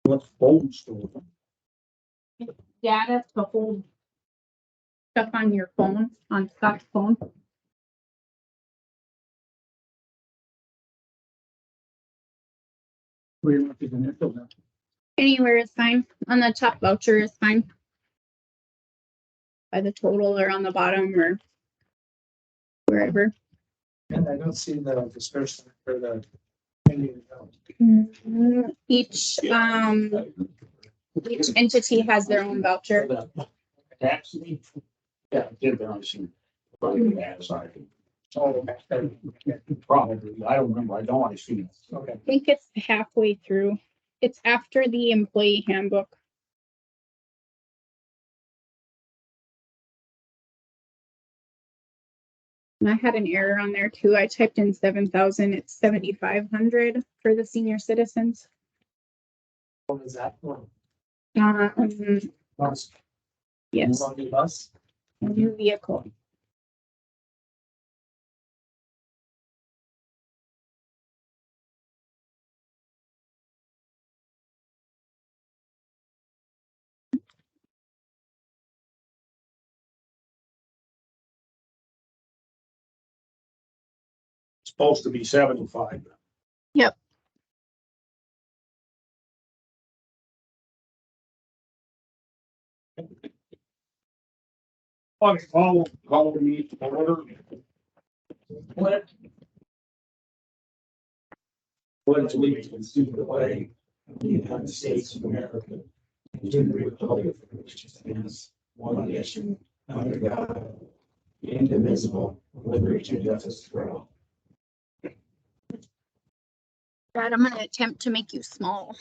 What's phone store? Data to hold stuff on your phone, on Scott's phone. Where you want to the initial now? Anywhere is fine. On the top voucher is fine. By the total or on the bottom or wherever. And I don't see the discussion for the. Each entity has their own voucher. Actually, yeah, did there, I see. Probably bad side. Probably, I don't remember, I know I seen it. Okay. I think it's halfway through. It's after the employee handbook. And I had an error on there too. I typed in 7,000. It's 7,500 for the senior citizens. What is that for? Yes, Bus? a new vehicle. Supposed to be 75. Yep. Call the meeting to order. Pledge allegiance to the flag of the United States of America and to the republic for which it stands, one nation, under God, indivisible, with liberty and justice for all. Brad, I'm gonna attempt to make you small.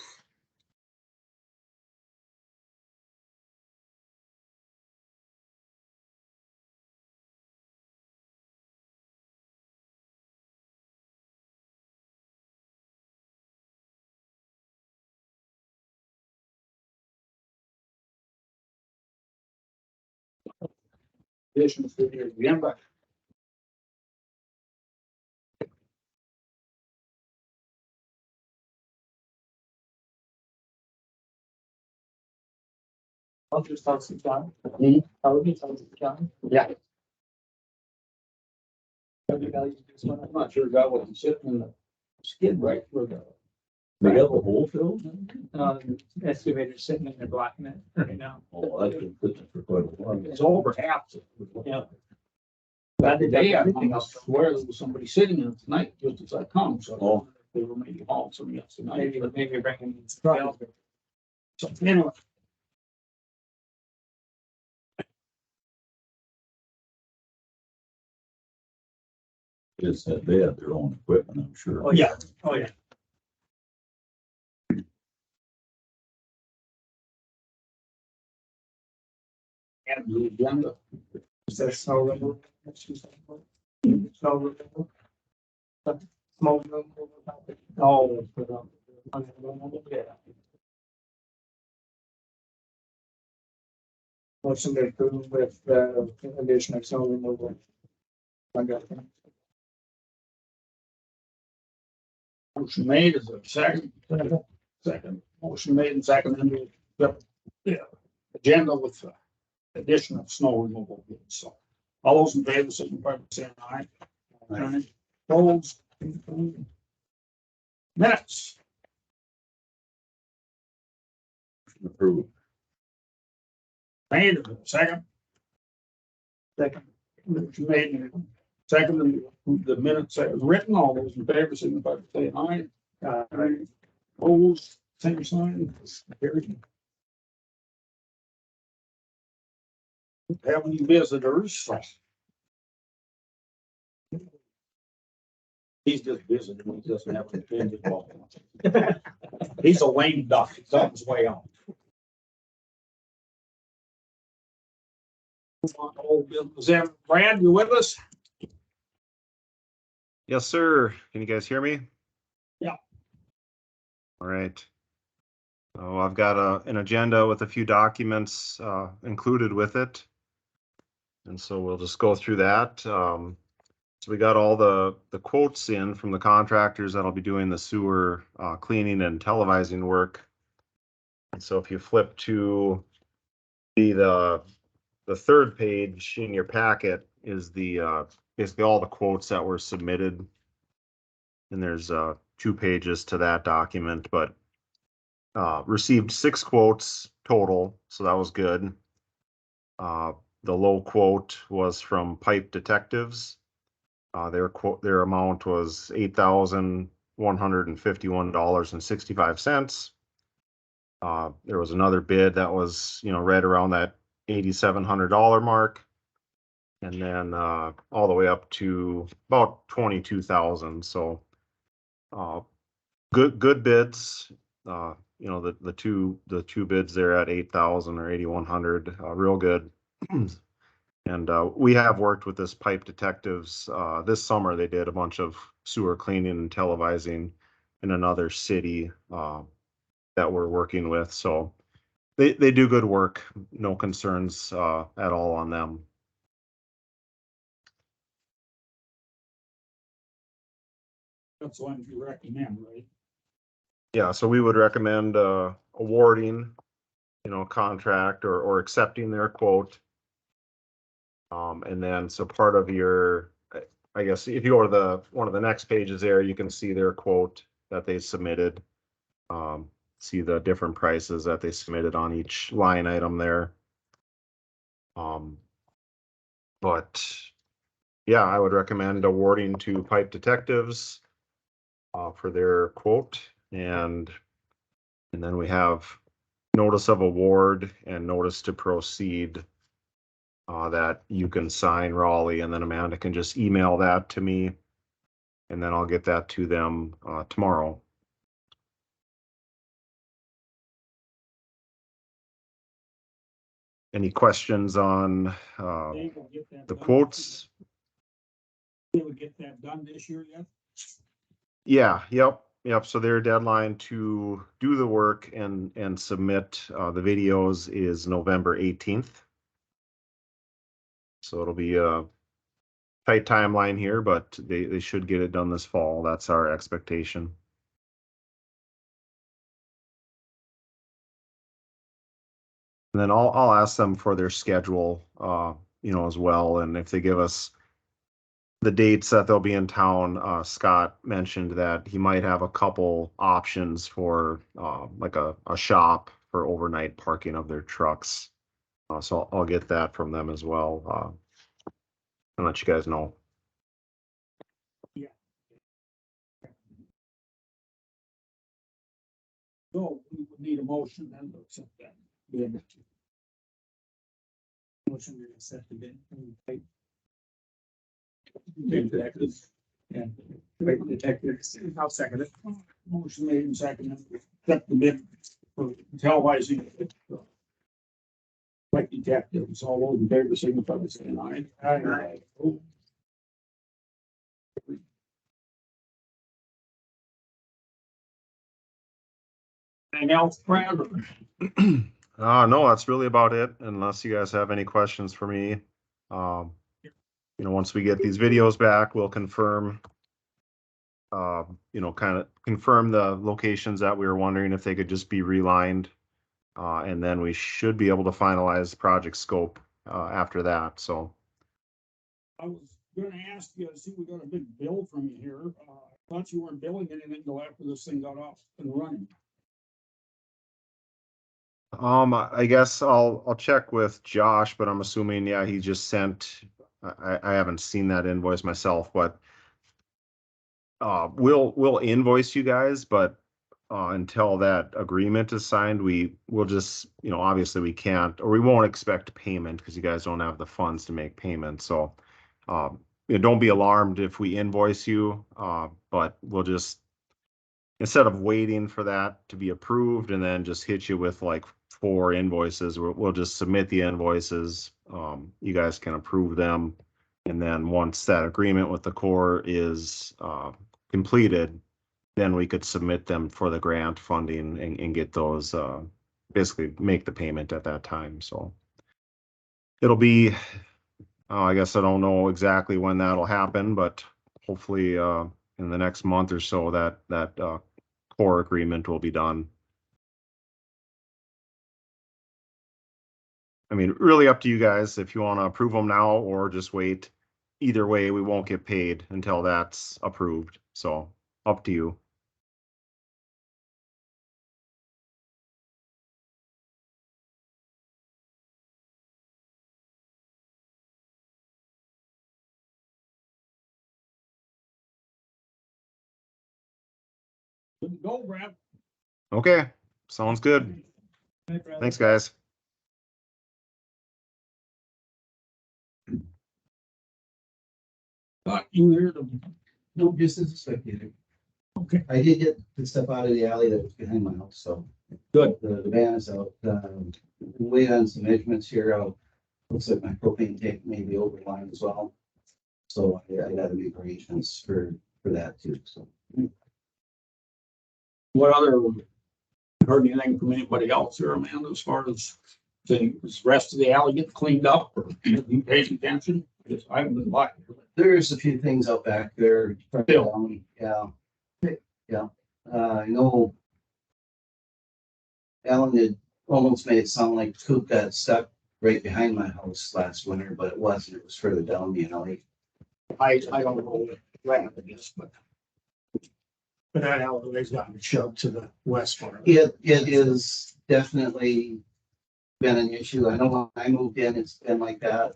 Additions to the agenda. I'll just talk some time. Hmm? I would be talking some time. Yeah, Have you guys do this one? I'm not sure God wasn't sitting in the skid right for the. They have a hole filled? Excavator sitting in there blocking it right now. Oh, that's been sitting for quite a while. It's over half. Yeah. That day, I swear there was somebody sitting in it tonight, just as I come, so. Oh. They were maybe hauling something else tonight. Maybe you're bringing. So, anyway. It's that they have their own equipment, I'm sure. Oh, yeah. Oh, yeah. And the agenda. Is there snow removal? Snow removal? Snow removal? Oh, for the. Yeah. Motion to approve with the addition of snow removal. I got it. Motion made is a second. Second. Motion made and seconded. Yeah. Agenda with addition of snow removal. So all those in favor, signify by saying aye. Aye. Opposed? Minutes. Approved. Made, second. Second. Motion made and seconded. The minutes are written. All those in favor, signify by saying aye. Aye. Opposed? Same sign. Carried. Have any visitors? He's just visiting, he doesn't have an opinion. He's a lame duck, he's on his way out. Old business. Brad, you with us? Yes, sir. Can you guys hear me? Yeah. All right. So I've got an agenda with a few documents included with it. And so we'll just go through that. So we got all the quotes in from the contractors that'll be doing the sewer cleaning and televising work. And so if you flip to the third page in your packet is the basically all the quotes that were submitted. And there's 2 pages to that document, but received 6 quotes total, so that was good. The low quote was from Pipe Detectives. Their amount was $8,151.65. There was another bid that was, right around that $8,700 mark, and then all the way up to about 22,000. So good bids. The two bids there at 8,000 or 8,100, real good. And we have worked with this Pipe Detectives. This summer they did a bunch of sewer cleaning and televising in another city that we're working with. So they do good work. No concerns at all on them. That's the one you recommend, right? Yeah, so we would recommend awarding, contract or accepting their quote. And then so part of your, I guess if you go to one of the next pages there, you can see their quote that they submitted. See the different prices that they submitted on each line item there. But yeah, I would recommend awarding to Pipe Detectives for their quote, and then we have notice of award and notice to proceed that you can sign, Raleigh, and then Amanda can just email that to me, and then I'll get that to them tomorrow. Any questions on Dave will get that the done. quotes? They would get that done this year yet? Yeah, yep. So their deadline to do the work and submit the videos is November 18th. So it'll be a tight timeline here, but they should get it done this fall. That's our expectation. And then I'll ask them for their schedule, as well. And if they give us the dates that they'll be in town, Scott mentioned that he might have a couple options for like a shop for overnight parking of their trucks. So I'll get that from them as well, and let you guys know. So we would need a motion and to accept that bid. Motion to accept the bid. Detectives. And Pipe Detectives. I'll second it. Motion made and seconded to accept the bid for televising. Like Detectives, all those in favor, signify by saying aye. Aye. Anything else, Brad? No, that's really about it, unless you guys have any questions for me. Once we get these videos back, we'll confirm, kind of confirm the locations that we were wondering if they could just be relined. And then we should be able to finalize the project scope after that. So I was gonna ask you, see, we got a big bill from you here. I thought you weren't billing anything until after this thing got off and running. I guess I'll check with Josh, but I'm assuming, yeah, he just sent, I haven't seen that invoice myself, but we'll invoice you guys, but until that agreement is signed, we'll just, obviously we can't, or we won't expect payment because you guys don't have the funds to make payments. So don't be alarmed if we invoice you, but we'll just, instead of waiting for that to be approved and then just hit you with like 4 invoices, we'll just submit the invoices. You guys can approve them. And then once that agreement with the Corps is completed, then we could submit them for the grant funding and get those, basically make the payment at that time. So it'll be, I guess I don't know exactly when that'll happen, but hopefully in the next month or so that Corps agreement will be done. I mean, really up to you guys if you want to approve them now or just wait. Either way, we won't get paid until that's approved. So up to you. Go, Brad. Okay, sounds good. Thanks, guys. You hear them? No, just as a spectator. Okay. I did get the stuff out of the alley that was behind my house, so. Good. The van is out, wait on some measurements here, looks like my propane tank may be over line as well. So I gotta make arrangements for that too, so. What other, heard anything from anybody else here, Amanda, as far as the rest of the alley getting cleaned up or you paying attention? Because I haven't been by. There's a few things out back there. Still. Yeah. Yeah, I know. Alan had almost made it sound like Coop got stuck right behind my house last winter, but it wasn't, it was further down the alley. I don't know what happened, I guess, but. But that alleyway's gotten shoved to the west part. It is definitely been an issue. I know when I moved in, it's been like that.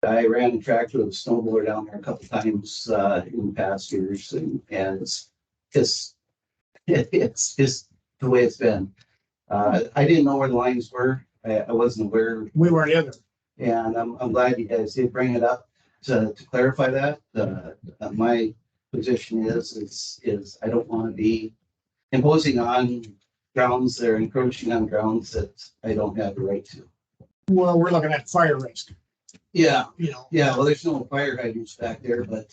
I ran a tractor with a snowblower down there a couple times in the past years, and it's just the way it's been. I didn't know where the lines were. I wasn't aware, We weren't either. and I'm glad you guys did bring it up to clarify that. My position is I don't want to be imposing on grounds that are encroaching on grounds that I don't have the right to. Well, we're looking at fire risk, Yeah, you know. yeah, well, there's no fire hydrants back there, but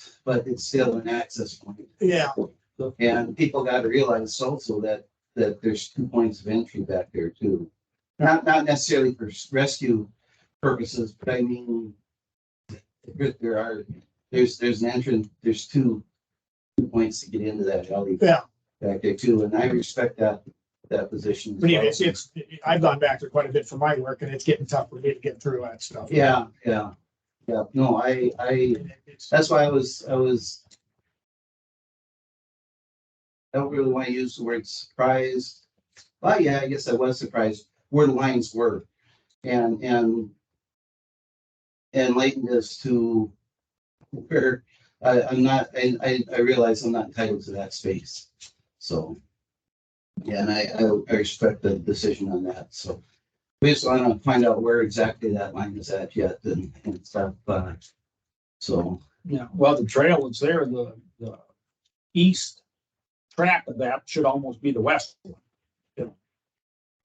it's still an access point. Yeah, And people got to realize also that there's 2 points of entry back there too. Not necessarily for rescue purposes, but I mean, there's an entrance, there's two points to get into that alley. Yeah. Back there too, and I respect that position. as but yeah, well. it's, I've gone back there quite a bit for my work and it's getting tough for me to get through that stuff. Yeah. No, It's- that's why I don't really want to use the word surprised. Well, yeah, I guess I was surprised where the lines were. And enlightened as to where I'm not, I realize I'm not entitled to that space. So, yeah, and I respect the decision on that. So we just want to find out where exactly that line is at yet and stuff. So, Yeah, well, the trail is there, the east track of that should almost be the west one.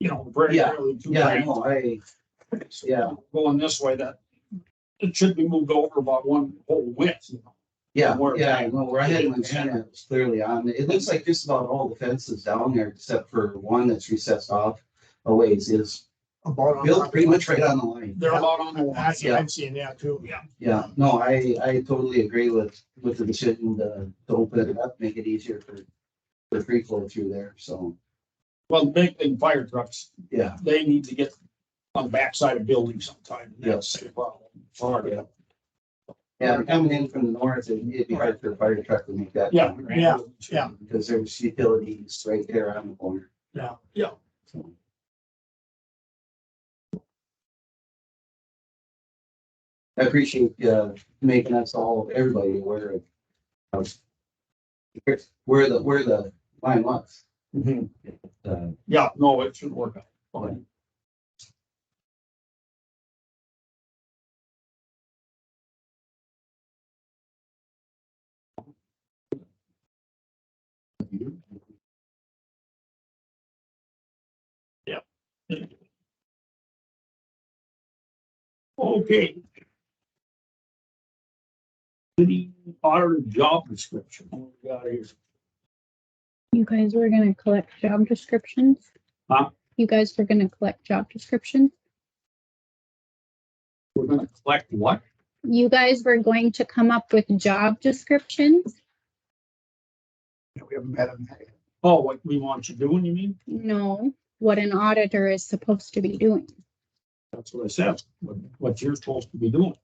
You know, very Yeah, rarely two yeah, tracks. no, yeah. Going this way, that it should be moved over about one whole width, you know. Yeah, Where- yeah, no, where I had my banner, it was clearly on. It looks like just about all the fences down there, except for one that's recessed off a ways, is About on built pretty much right on the line. They're about on the line. Yeah. I'm seeing that too. Yeah. Yeah, no, I totally agree with the decision to open it up, make it easier for free flow through there, so, Well, the big fire trucks, yeah. they need to get on the backside of buildings sometime. Yes. That's a problem. Hard, yeah. Yeah, coming in from the north, it'd be hard for a fire truck to make that. Yeah, turn. yeah. Because there's utilities right there on the corner, Yeah, yeah. so. I appreciate making us all, everybody aware of where the line was. Mhm. Uh, Yeah, no, it should work out fine. Yeah. Okay. City auditor job description. What we got here? You guys were gonna collect job descriptions? Huh? You guys were gonna collect job descriptions? We're gonna collect what? You guys were going to come up with job descriptions? We haven't met him. Oh, what we want you doing, you mean? No, what an auditor is supposed to be doing. That's what I said, what you're supposed to be doing.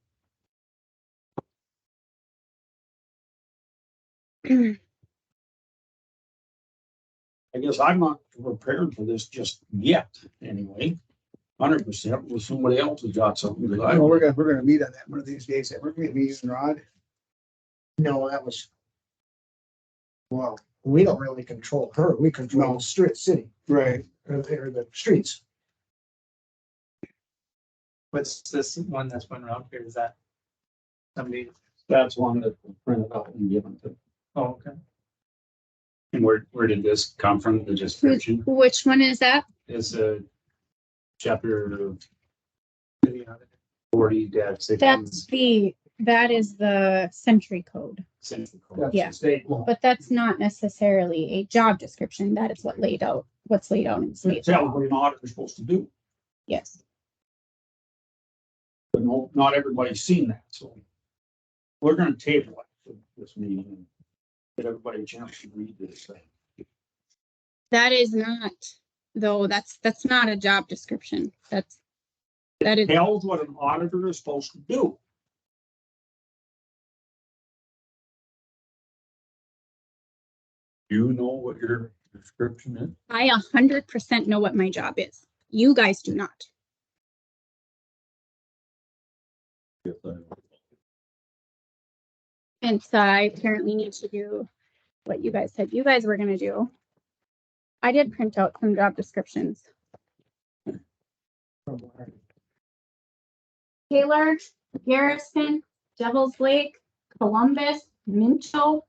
I guess I'm not prepared for this just yet, anyway. 100% with somebody else has got something that I I know know. we're gonna meet on that one of these days. We're gonna be using Rod. No, that was. Well, we don't really control her. We control the street, city. Right. Or the streets. What's this one that's been around here? Is that somebody? That's one that was printed out and given to. Oh, okay. And where did this come from? The description Which one is that? is chapter 40-6. That is the century code, Central Code. That's Yeah. the state law. but that's not necessarily a job description. That is what's laid out in state Tell law. what an auditor's supposed to do, Yes. but no, not everybody's seen that, so. We're gonna table it for this meeting and get everybody a chance to read this thing. That is not, though, that's not a job description. That is, Tells what an auditor is supposed to do. You know what your description is? I 100% know what my job is. You guys do not. Yes, I know. And so I apparently need to do what you guys said you guys were gonna do. I did print out some job descriptions. Taylor, Garrison, Devil's Lake, Columbus, Mincho.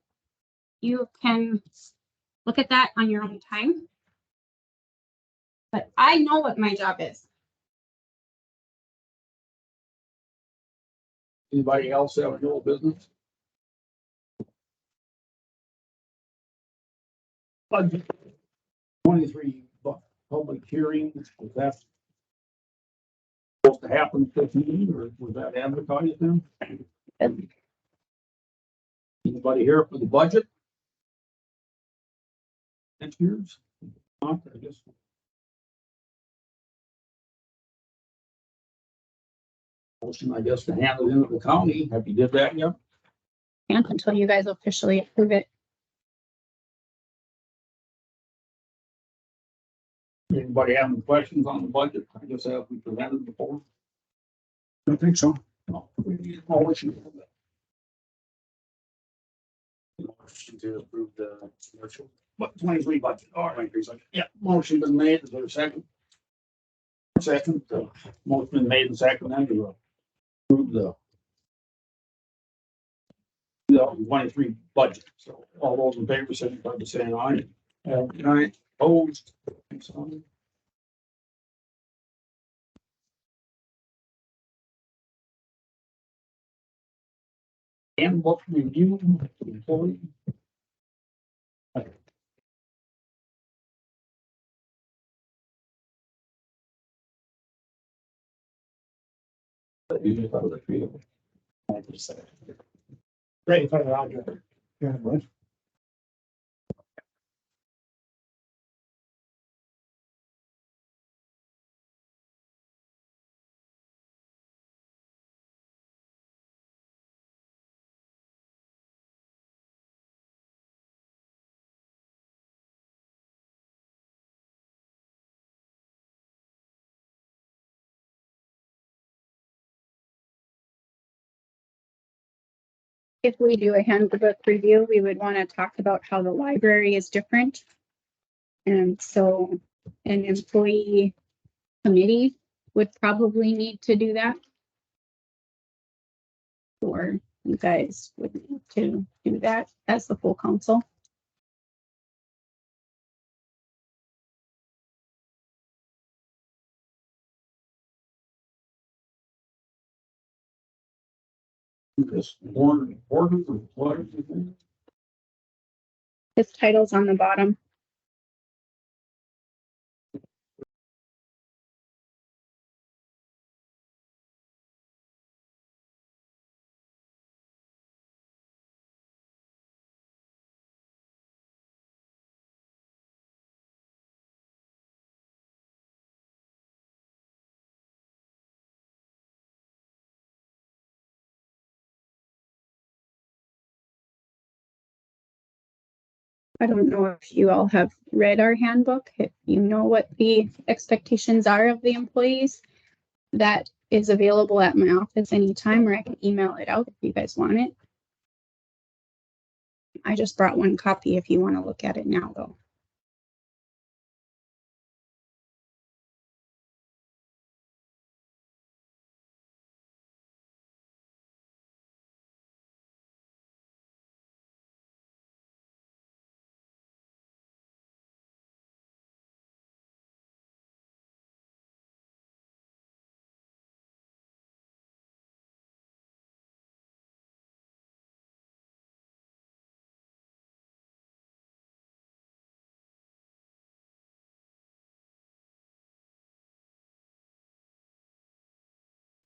You can look at that on your own time. But I know what my job is. Anybody else have a little business? Budget 23 public hearings, was that supposed to happen this meeting, or was that advertised then? Anybody here for the budget? Next year's? Not, I guess. Motion, I guess, to hand it into the county. Have you did that yet? And until you guys officially approve it. Anybody have any questions on the budget? I guess have we presented before? I don't think so. No, we need a motion. Motion to approve the commercial. But 23 budget, all right, yeah, motion been made, is there a second? Second, motion been made and second, then to approve the 23 budget, so all those in favor, signify by saying aye. Aye, opposed. Handbook review, employee. You just thought it was Right in front of Roger. Yeah, bud. If we do a handbook review, we would want to talk about how the library is different. And so an employee committee would probably need to do that. Or you guys would need to do that as the full council. This order, what is it? His title's on the bottom. I don't know if you all have read our handbook, if you know what the expectations are of the employees. That is available at my office anytime, or I can email it out if you guys want it. I just brought one copy if you want to look at it now, though.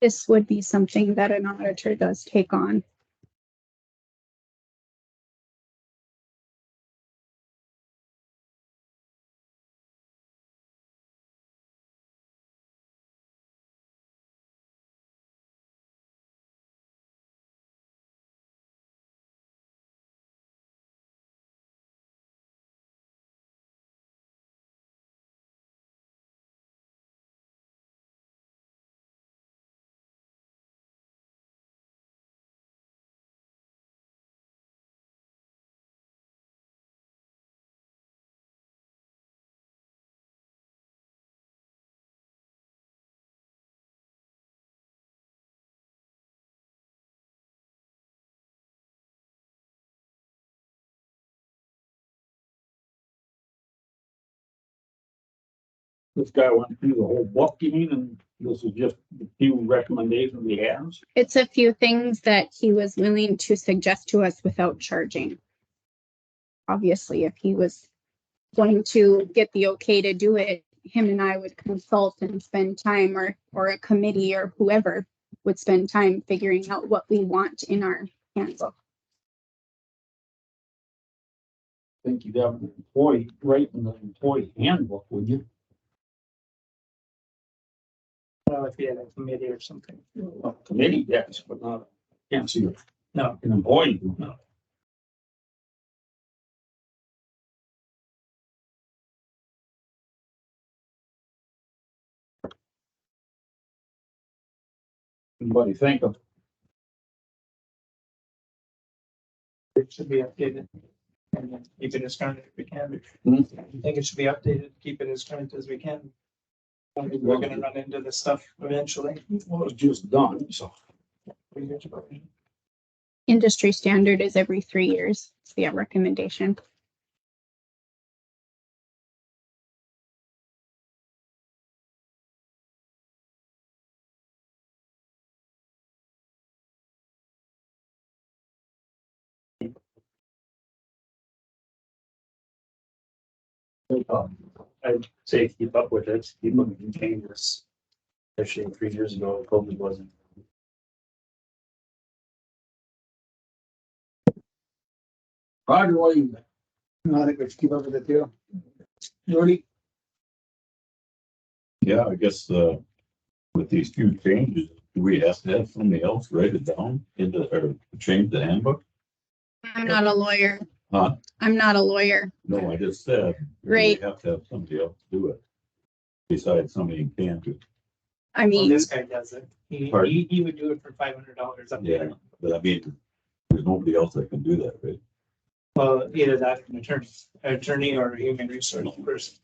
This would be something that an auditor does take on. This guy went through the whole book, you mean, and this is just a few recommendations he has? It's a few things that he was willing to suggest to us without charging. Obviously, if he was going to get the okay to do it, him and I would consult and spend time, or a committee or whoever would spend time figuring out what we want in our handbook. I think you'd have an employee, right in the employee handbook, would you? Well, if you had a committee or something. A committee, yes, but not, can't see it. No. An employee, no. Anybody think of, It should be updated. And then keep it as current if we can. Hmm? I think it should be updated, keep it as current as we can. I mean, we're gonna run into this stuff eventually. well, it's just done, so. Industry standard is every 3 years. It's the recommendation. I'd say keep up with it, keep looking changes. Especially 3 years ago, COVID wasn't. Roger, what do you think? I think we should keep up with it too. Jody? Yeah, I guess, with these few changes, do we have to have somebody else write it down or change the handbook? I'm not a lawyer. Huh? I'm not a lawyer. No, I just said. Right. We have to have somebody else do it. Besides somebody in Cando. I Well, mean, this guy does it. Pardon? He would do it for $500 up Yeah, there. but I mean, there's nobody else that can do that, right? Well, either that, an attorney or a human resource person.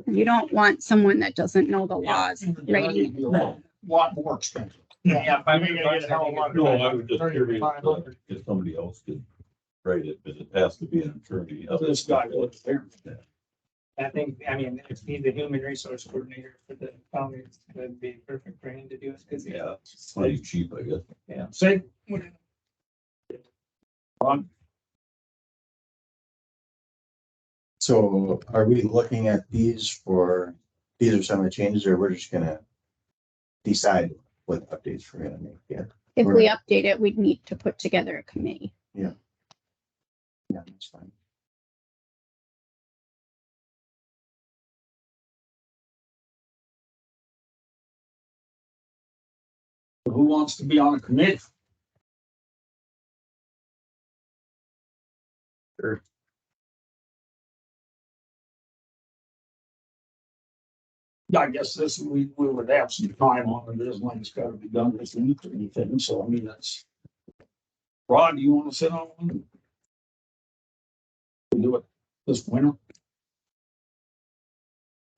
you don't want someone that doesn't know the laws writing it. It'd be a lot more expensive. Yeah, $500. No, I was just curious if somebody else could write it, but it has to be an attorney. This guy was there. I think, I mean, if he's the human resource coordinator for the county, that'd be perfect for him to do it, because Yeah, it's plenty cheap, I guess. yeah. Say. Ron? So are we looking at these are some of the changes, or we're just gonna decide what updates we're gonna make? Yeah, If we update it, we'd need to put together a committee. yeah, that's fine. Who wants to be on a committee? Sure. I guess this, we would have some time on it, it isn't like it's gotta be done this week or anything, so I mean, that's. Rod, do you wanna sit on one? We do it this winter.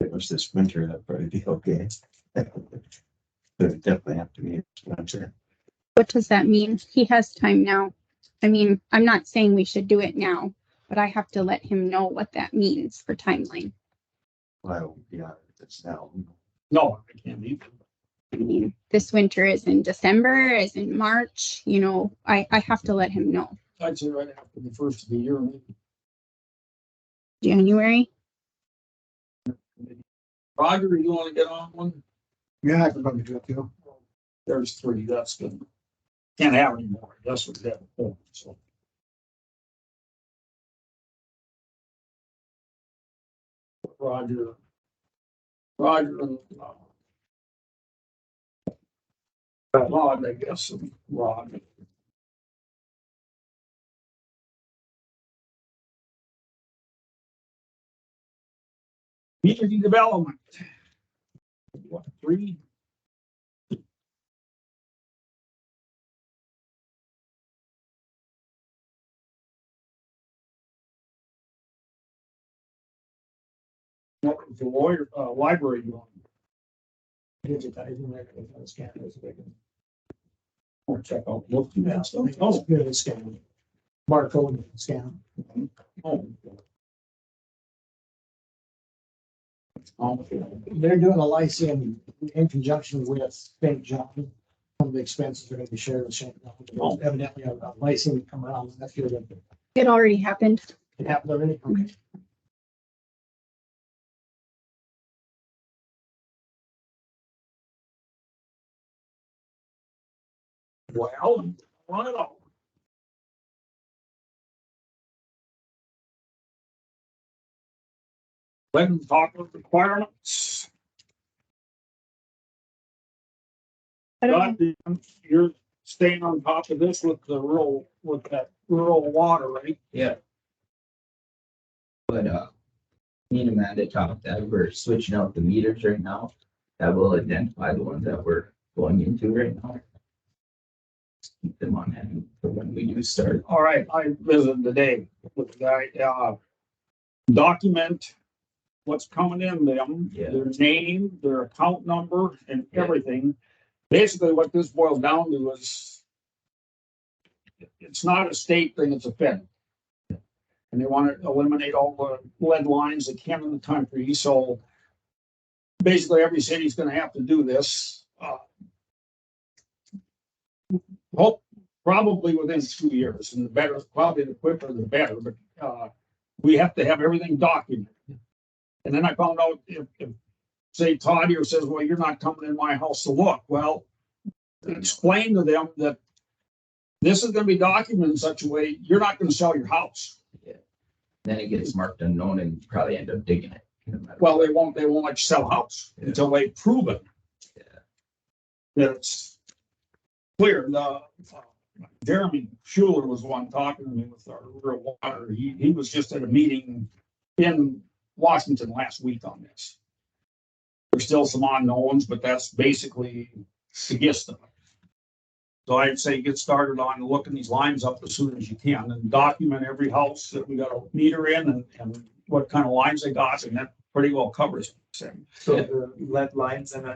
If it was this winter, that'd probably be okay. But it definitely have to be this winter. What does that mean? He has time now. I mean, I'm not saying we should do it now, but I have to let him know what that means for timeline. Well, yeah, it's now. No, I can't either. I mean, this winter is in December, is in March, you know, I have to let him know. I'd say right after the first of the year, maybe. January. Roger, you wanna get on one? Yeah, I can probably do it too. There's three, that's good. Can't have any more, that's what we have before, so. Roger. Roger and, Rod, I guess, and Rod. Community development. What, three? What was the lawyer, library doing? Digitizing that, if I scan those big. Or check out, look through that stuff. Oh, Oh, good scan. Barcode scan. oh. Okay. They're doing a Lyceum in conjunction with St. John. Some of the expenses are gonna be shared with St. John. Evidently, a Lyceum come around, that's good. It already happened. It happened already? Okay. Well, run it out. When talk of requirements. I don't know. Rod, you're staying on top of this with the rural, with that rural water, right? Yeah. But, me and Amanda talked that we're switching out the meters right now. That will identify the ones that we're going into right now. Keep them on hand for when we do start. All right, I visited today with the guy, document what's coming in them, Yeah. their name, their account number and Yeah. everything. Basically, what this boils down to is it's not a state thing, it's a fed. And they want to eliminate all the lead lines they can in the country, so basically every city's gonna have to do this. Hope probably within 2 years, and the better, probably the quicker the better, but we have to have everything documented. And then I found out if say Todd here says, well, you're not coming in my house to look, well, explain to them that this is gonna be documented in such a way, you're not gonna sell your house. Then it gets marked unknown and you probably end up digging it. no matter Well, they won't let you sell a house until they prove it. Yeah. That it's clear. Jeremy Schuler was the one talking to me with our rural water. He was just at a meeting in Washington last week on this. There's still some unknowns, but that's basically the gist of it. So I'd say get started on looking these lines up as soon as you can and document every house that we got a meter in and what kind of lines they got, and that pretty well covers it. So the lead lines and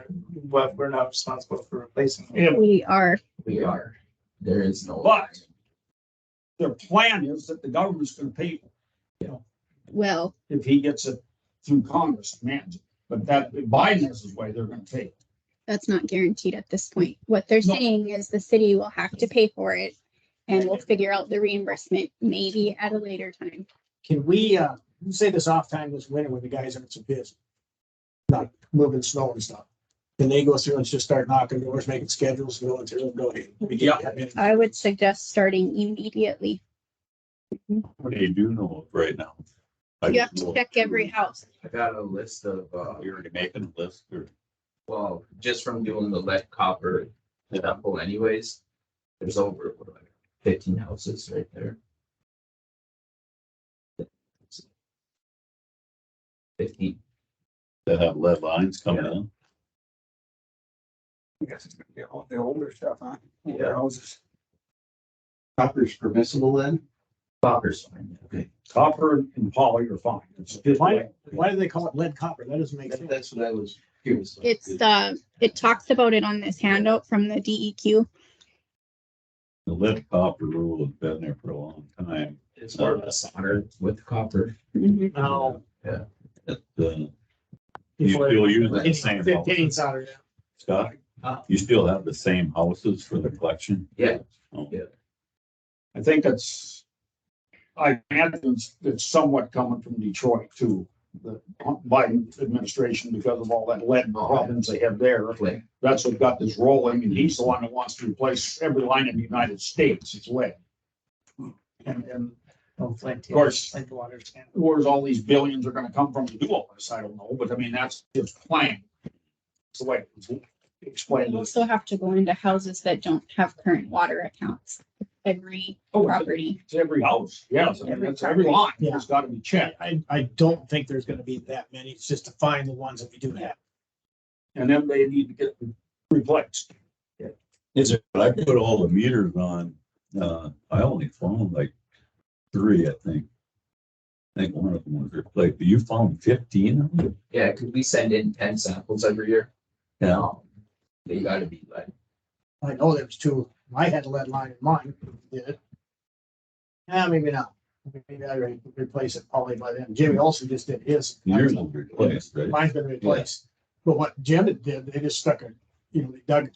what we're not responsible for replacing. them. If We are. We are. There is no. But their plan is that the government's gonna pay for it, you know, Well, if he gets it through Congress, man. But that Biden has his way, they're gonna pay it. that's not guaranteed at this point. What they're No. saying is the city will have to pay for it and we'll figure out the reimbursement maybe at a later time. Can we, say this off time this winter when the guys are so busy? Not moving snow and stuff. Can they go through and just start knocking doors, making schedules, going through and go, hey, let me get that in. I would suggest starting immediately. What do you do know right now? I You have just to know- check every house. I got a list of, You're already making a list or? well, just from doing the lead copper sample anyways, there's over what, like 15 houses right there. 15. that have lead lines coming in. I guess it's gonna be all the older stuff, huh? Older Yeah. houses. Copper's permissible then? Copper's fine. Okay, Copper and poly are fine. It's just Why, like, why do they call it lead copper? That doesn't make sense. that's what I was curious. about. It's it talks about it on this handout from the DEQ. The lead copper rule has been there for a long time. It's more of a solder with copper. No. Yeah. You still use the same Getting houses, solder. Scott? You still have the same houses for the collection? Yeah. Oh. Yeah. I think I imagine it's somewhat coming from Detroit too. The Biden administration, because of all that lead problems they have there. Like, That's what got this rolling, and he's the one that wants to replace every line in the United States. It's lead. And Of course. Flint water stand. where's all these billions are gonna come from to do all this, I don't know, but I mean, that's his plan. It's the way it's explained. You also have to go into houses that don't have current water accounts. Every property. It's every house, yes, I mean, Every it's every property. line, Yeah. it's gotta be checked, I don't think there's gonna be that many. It's just to find the ones that we do have. and then they need to get replaced. Is it, I put all the meters on, I only found like 3, I think. I think one of them was replaced, but you found 15 of them? yeah, could we send in 10 samples every year? Yeah. They gotta be lead. I know there's 2. I had a lead line in mine, did it? Maybe not. Maybe I replace it probably by then. Jimmy also just did his. Yours was replaced, right? Mine's been replaced. But what Jim did, they just stuck they dug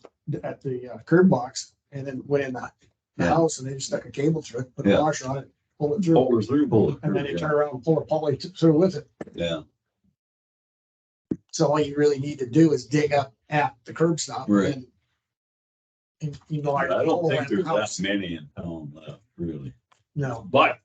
at the curb box and then went in the Yeah. house and they just stuck a cable through it, put a Yeah. washer on it, pull it through. Boulders through. Pull it And then through, they turn around and pull a poly through with it. yeah. So all you really need to do is dig up at the curb stop. Right. And you know, I don't pull think around there's the house. that many in town left, really. No, But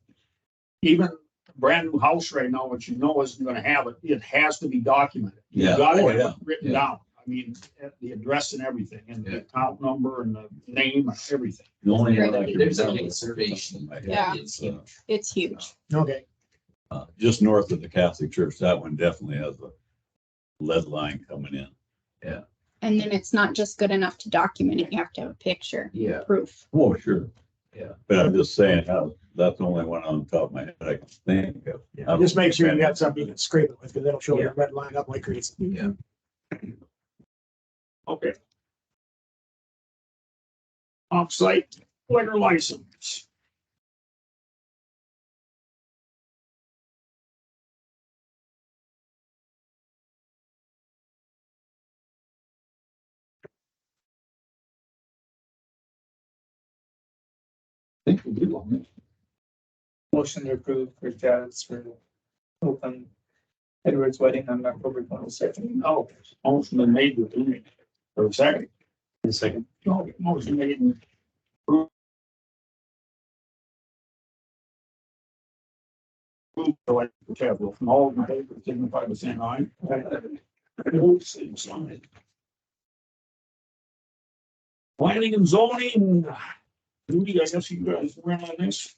even a brand new house right now, what you know isn't gonna have it, it has to be documented. You Yeah. gotta Oh, have yeah. it written Yeah. down. I mean, the address and everything, and the Yeah. account number and the name and everything. The only Great. one I can There's a remember big off the survey top of sheet. my head Yeah. It's is, huge. It's huge. okay. just north of the Catholic Church, that one definitely has a lead line coming in. And then it's not just good enough to document it. You have to have a picture, Yeah. proof. Oh, sure. Yeah. But I'm just saying, that's the only one on top of my head I can think of. Yeah, just make sure you got something you can scrape it with, because that'll show the Yeah. red line up like crazy. Yeah. Okay. Off-site liquor license. I think we do on it. Motion to approve for jazz for open Edward's wedding on October 22nd. Oh, motion been made with me. For a second. Second. Okay, motion made and approved. Like, Capital from all in favor, signify by saying aye. Opposed, same sign. Planning and zoning. Rudy, I guess you guys ran on this.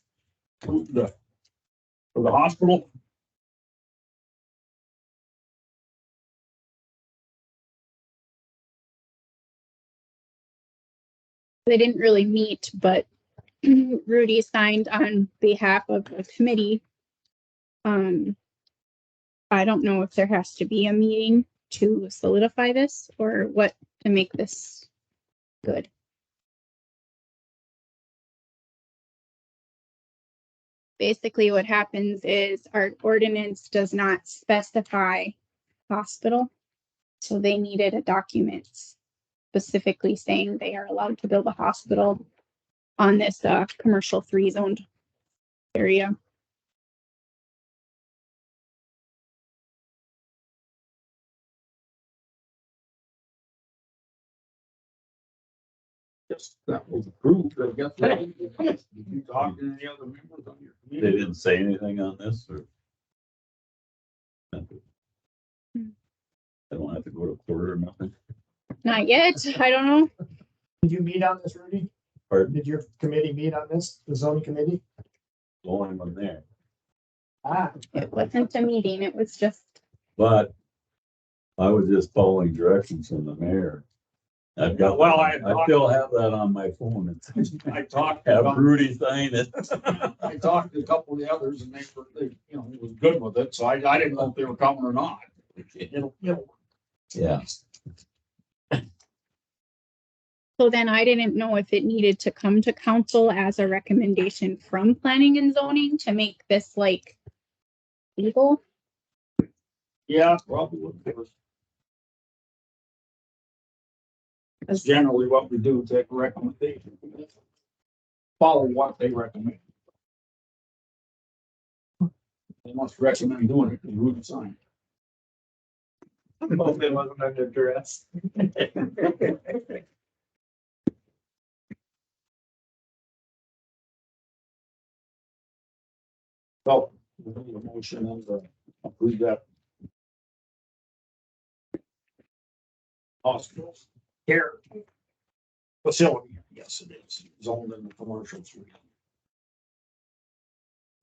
For the hospital. They didn't really meet, but Rudy signed on behalf of the committee. I don't know if there has to be a meeting to solidify this or what to make this good. Basically, what happens is our ordinance does not specify hospital. So they needed a document specifically saying they are allowed to build a hospital on this commercial 3 zoned area. Yes, that was approved. I guess. Did you talk to any other members on your They committee? didn't say anything on this, or? I don't have to go to court or nothing. Not yet, I don't know. Did you meet on this, Rudy? Pardon? Did your committee meet on this, the zoning committee? The only one there. Ah, It wasn't a meeting, it was just, But I was just following directions from the mayor. I've got, Well, I still have that on my phone. It's, I talked, have about- Rudy sign it. I talked to a couple of the others and they were, you know, he was good with it, so I didn't know if they were coming or not. It'll, Yeah. So then I didn't know if it needed to come to council as a recommendation from planning and zoning to make this like legal. yeah, probably would be. That's generally what we do, take a recommendation. Follow what they recommend. They must recommend doing it, because we would sign. Hopefully it wasn't under duress. So, we need a motion and approve that. Hospitals, care facility, yes, it is, zoned in the commercial three.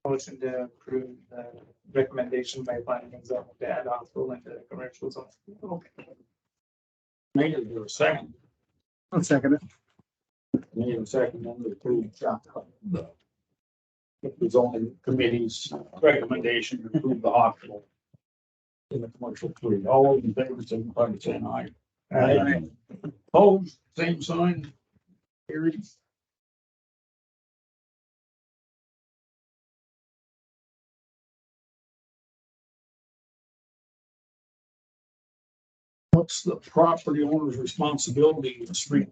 Motion to approve the recommendation by planning and zoning to add hospital into the commercial zone. Okay. Made it, there a second, I'll second it. made a second, and approve the zoning committee's recommendation to approve the hospital in the commercial three. All those in favor, signify by saying aye. Aye. Opposed, same sign. Carried. What's the property owner's responsibility in the street?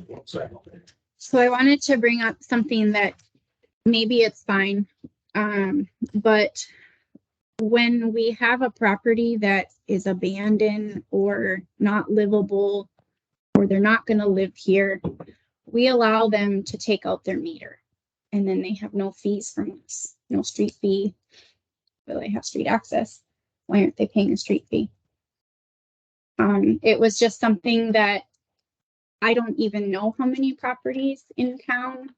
What's that? So I wanted to bring up something that maybe it's fine. But when we have a property that is abandoned or not livable, or they're not gonna live here, we allow them to take out their meter. And then they have no fees from us, no street fee. But they have street access. Why aren't they paying a street fee? It was just something that I don't even know how many properties in town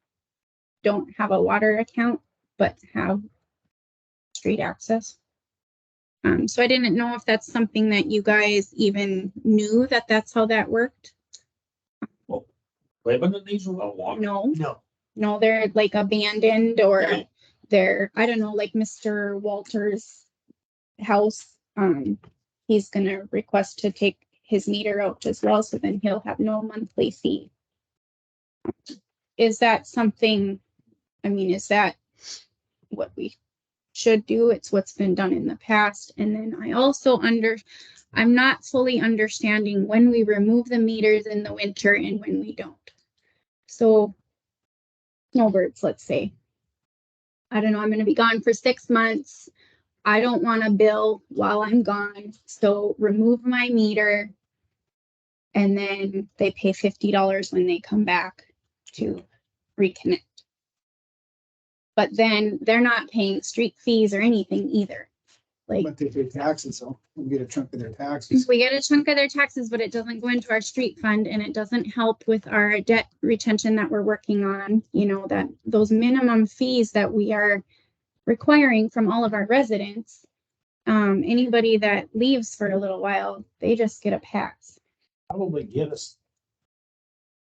don't have a water account, but have street access. So I didn't know if that's something that you guys even knew that that's how that worked. Living in these without water? No, they're like abandoned or they're, I don't know, like Mr. Walter's house. He's gonna request to take his meter out as well, so then he'll have no monthly fee. Is that something, I mean, is that what we should do? It's what's been done in the past. And then I also I'm not fully understanding when we remove the meters in the winter and when we don't. So snowbirds, let's say. I don't know, I'm gonna be gone for 6 months. I don't want to bill while I'm gone, so remove my meter. And then they pay $50 when they come back to reconnect. But then they're not paying street fees or anything either. Like, But they pay taxes, so we get a chunk of their taxes. we get a chunk of their taxes, but it doesn't go into our street fund and it doesn't help with our debt retention that we're working on. You know, that those minimum fees that we are requiring from all of our residents. Anybody that leaves for a little while, they just get a pass. Probably give us.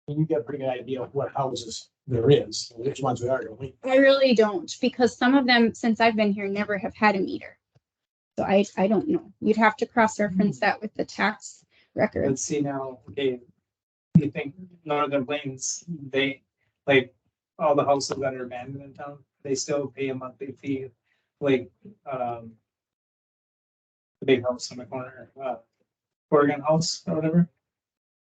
You get a pretty good idea of what houses there is, which ones we are, don't we? I really don't, because some of them, since I've been here, never have had a meter. So I don't know. You'd have to cross-reference that with the tax record. Let's see now, okay, you think Northern Plains, they, like, all the houses that are abandoned in town, they still pay a monthly fee, like, the big house on the corner, Oregon House or whatever.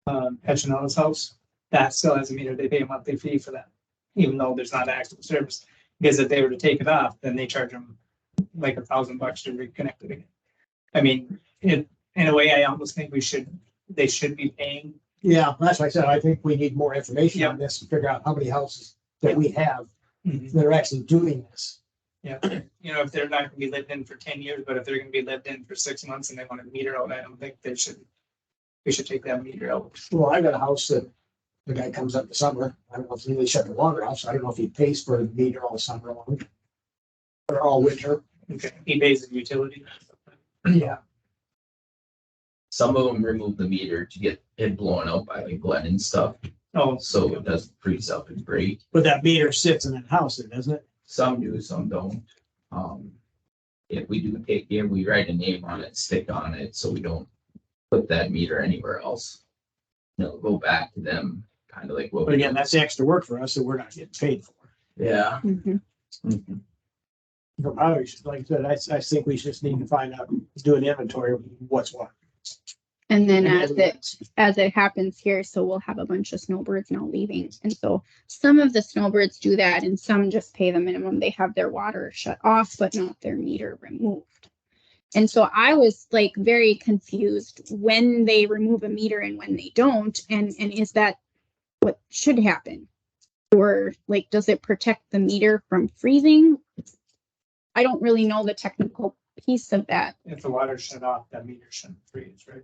Petronell's house, that still has a meter, they pay a monthly fee for that, even though there's not active service. Because if they were to take it off, then they charge them like $1,000 to reconnect it again. I mean, in a way, I almost think they should be paying. Yeah, that's why I said, I think we need more information on this to figure out how many houses that we have that are actually doing this. Yeah, you know, if they're not gonna be lived in for 10 years, but if they're gonna be lived in for 6 months and they want a meter out, I don't think we should take that meter out. Well, I got a house that the guy comes up in the summer. I don't know if he really shut the water off, so I don't know if he pays for the meter all summer long. Or all winter. Okay, he pays the utility. Yeah. Some of them remove the meter to get it blown out by like Glenn and stuff, Oh, so it doesn't freeze up and break. But that meter sits in that house, then, doesn't it? Some do, some don't. If we do take it, we write a name on it, stick on it, so we don't put that meter anywhere else. It'll go back to them, kind of like what. But again, that's extra work for us that we're not getting paid for. Yeah. Mhm. So probably, like I said, I think we just need to find out, do an inventory of what's what. And then And as it happens here, so we'll have a bunch of snowbirds now leaving. And so some of the snowbirds do that and some just pay the minimum. They have their water shut off, but not their meter removed. And so I was like very confused when they remove a meter and when they don't. And is that what should happen? Or like, does it protect the meter from freezing? I don't really know the technical piece of that. if the water's shut off, that meter shouldn't freeze, right?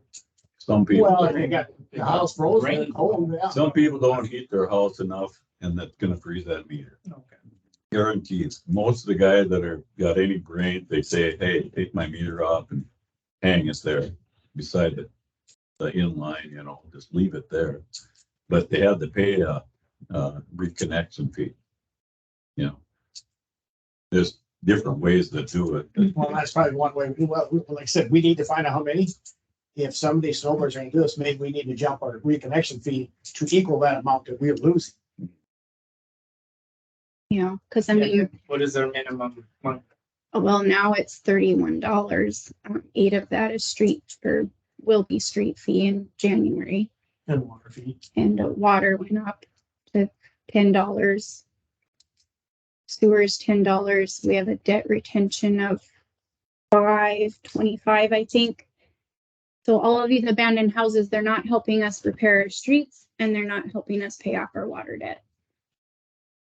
Some people, Well, if they got the house frozen, Rain. and cold, yeah. some people don't heat their house enough and that's gonna freeze that meter. Okay. Guaranteed. Most of the guys that are got any brain, they say, hey, take my meter off and hang us there beside the inline, you know, just leave it there. But they have to pay a reconnection fee. You know, there's different ways to do it. Well, that's probably one way. Well, like I said, we need to find out how many. If some of these snowbirds are gonna do this, maybe we need to jump our reconnection fee to equal that amount that we're losing. You know, because I mean, What is their minimum one? well, now it's $31. 8 of that is street or will be street fee in January. And water fee. And water went up to $10. Sewers $10. We have a debt retention of $5.25, I think. So all of these abandoned houses, they're not helping us repair our streets and they're not helping us pay off our water debt.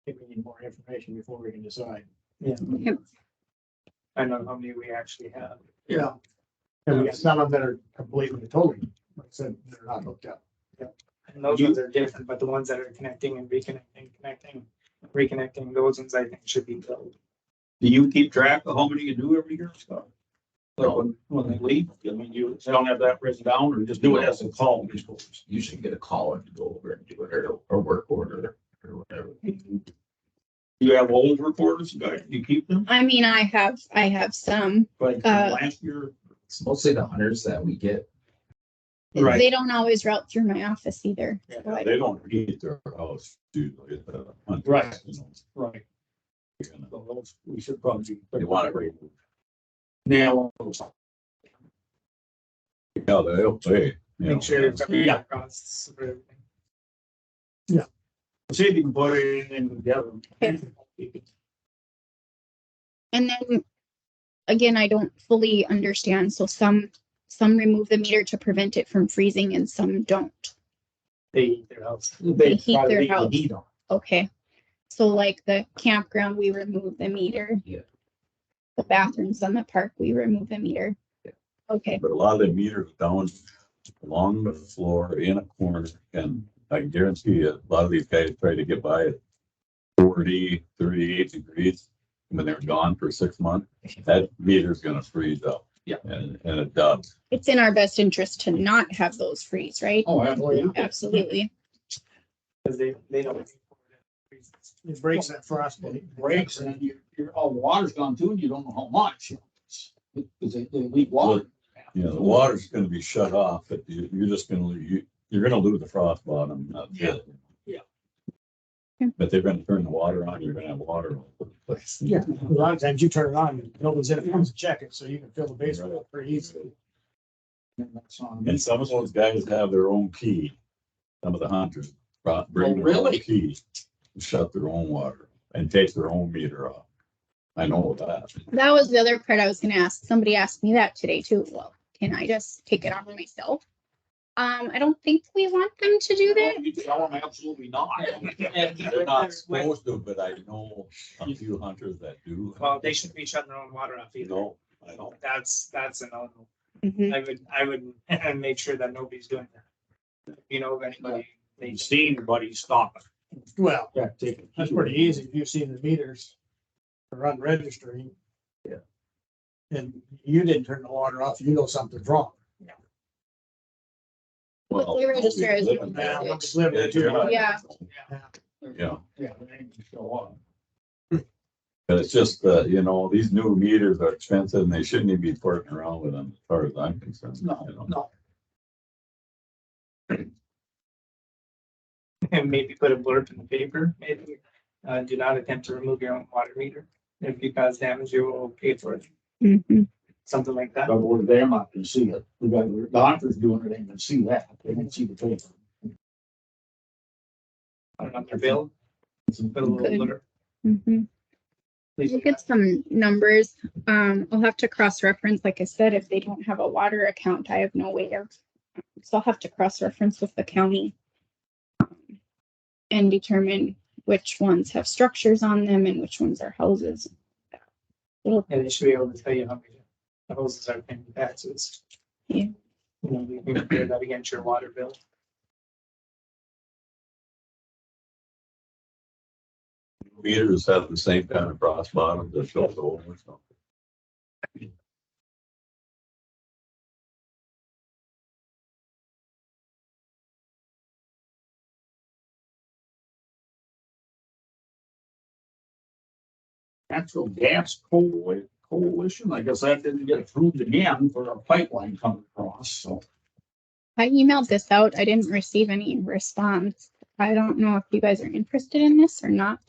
I think we need more information before we can decide. Yeah. Yep. I know how many we actually have. Yeah. And we got some of them that are completely totally, like I said, they're not hooked up. And those ones are different, but the ones that are connecting and reconnecting, those ones I think should be billed. Do you keep track of how many you do every year, Scott? Like when they leave, I mean, you don't have that written down or just do it as a call, I suppose. Usually get a call and go over and do it or work order or whatever. You have old reporters, guys, you keep them, I mean, I have some. like from last year? It's mostly the hunters that we get. Right. They don't always route through my office either. Yeah, So I They don't- don't heat their house, usually. It's a hunt, Right. you know, Right. you're gonna- So those, we should probably. They want it removed. Now. Yeah, they'll pay. you know. Make sure it's Yeah. costs for everything. See if you can put anything together. And then again, I don't fully understand. So some remove the meter to prevent it from freezing and some don't. They eat their house. They heat try to their leave the house. heat on. Okay. So like the campground, we remove the meter. Yeah. The bathrooms on the park, we remove the meter. Yeah. Okay. But a lot of the meters down along the floor in a corner, and I can guarantee you, a lot of these guys try to get by at 40, 38 degrees when they're gone for 6 months. That meter's gonna freeze up. Yeah. And it does. It's in our best interest to not have those freeze, right? Oh, absolutely. Absolutely. Because they don't. It breaks that frost. Breaks and all the water's gone too, and you don't know how much. Because they leak water. You know, the water's gonna be shut off, but you're just gonna, you're gonna lose the frost bottom. That's it. Yeah. But they're gonna turn the water on, you're gonna have water all over the place. Yeah, a lot of times you turn it on, and no one's in it, comes to check it, so you can fill the basement up pretty easily. And that's on And some of those guys have their own key. Some of the hunters bring their own really? key, to shut their own water and take their own meter off. I know that. That was the other part I was gonna ask. Somebody asked me that today too. Well, can I just take it off myself? I don't think we want them to do that. You tell them absolutely not. They're not supposed to, but I know a few hunters that do. Well, they shouldn't be shutting their own water off either. No, I don't. That's a no. Mhm. I would make sure that nobody's doing that. You know, if anybody, they You see anybody stop it. Well, Yeah, take it. that's pretty easy, if you've seen the meters are unregistering. Yeah. And you didn't turn the water off, you know something's wrong. Yeah. Well, They register as living one. there. Once live there too. Yeah. Yeah. Yeah, they ain't gonna show up. But it's just, these new meters are expensive and they shouldn't even be flirting around with them as far as I'm concerned. No, you know. no. And maybe put a blurb in the paper, maybe, do not attempt to remove your own water meter. If you cause damage, you will pay for it, Mhm. something like that. But we're there not to see it. The guy, the doctor's doing it, ain't gonna see that. They didn't see the paper. On their bill. Put a little Good. blurb. Mhm. We'll get some numbers. I'll have to cross-reference, like I said, if they don't have a water account, I have no way of. So I'll have to cross-reference with the county. And determine which ones have structures on them and which ones are houses. And they should be able to tell you how many the houses are paying taxes. Yeah. You know, you can compare that against your water bill. Meters have the same kind of cross bottom that goes over, so. Natural Gas Coalition, I guess that didn't get approved again for a pipeline coming across, so. I emailed this out. I didn't receive any response. I don't know if you guys are interested in this or not.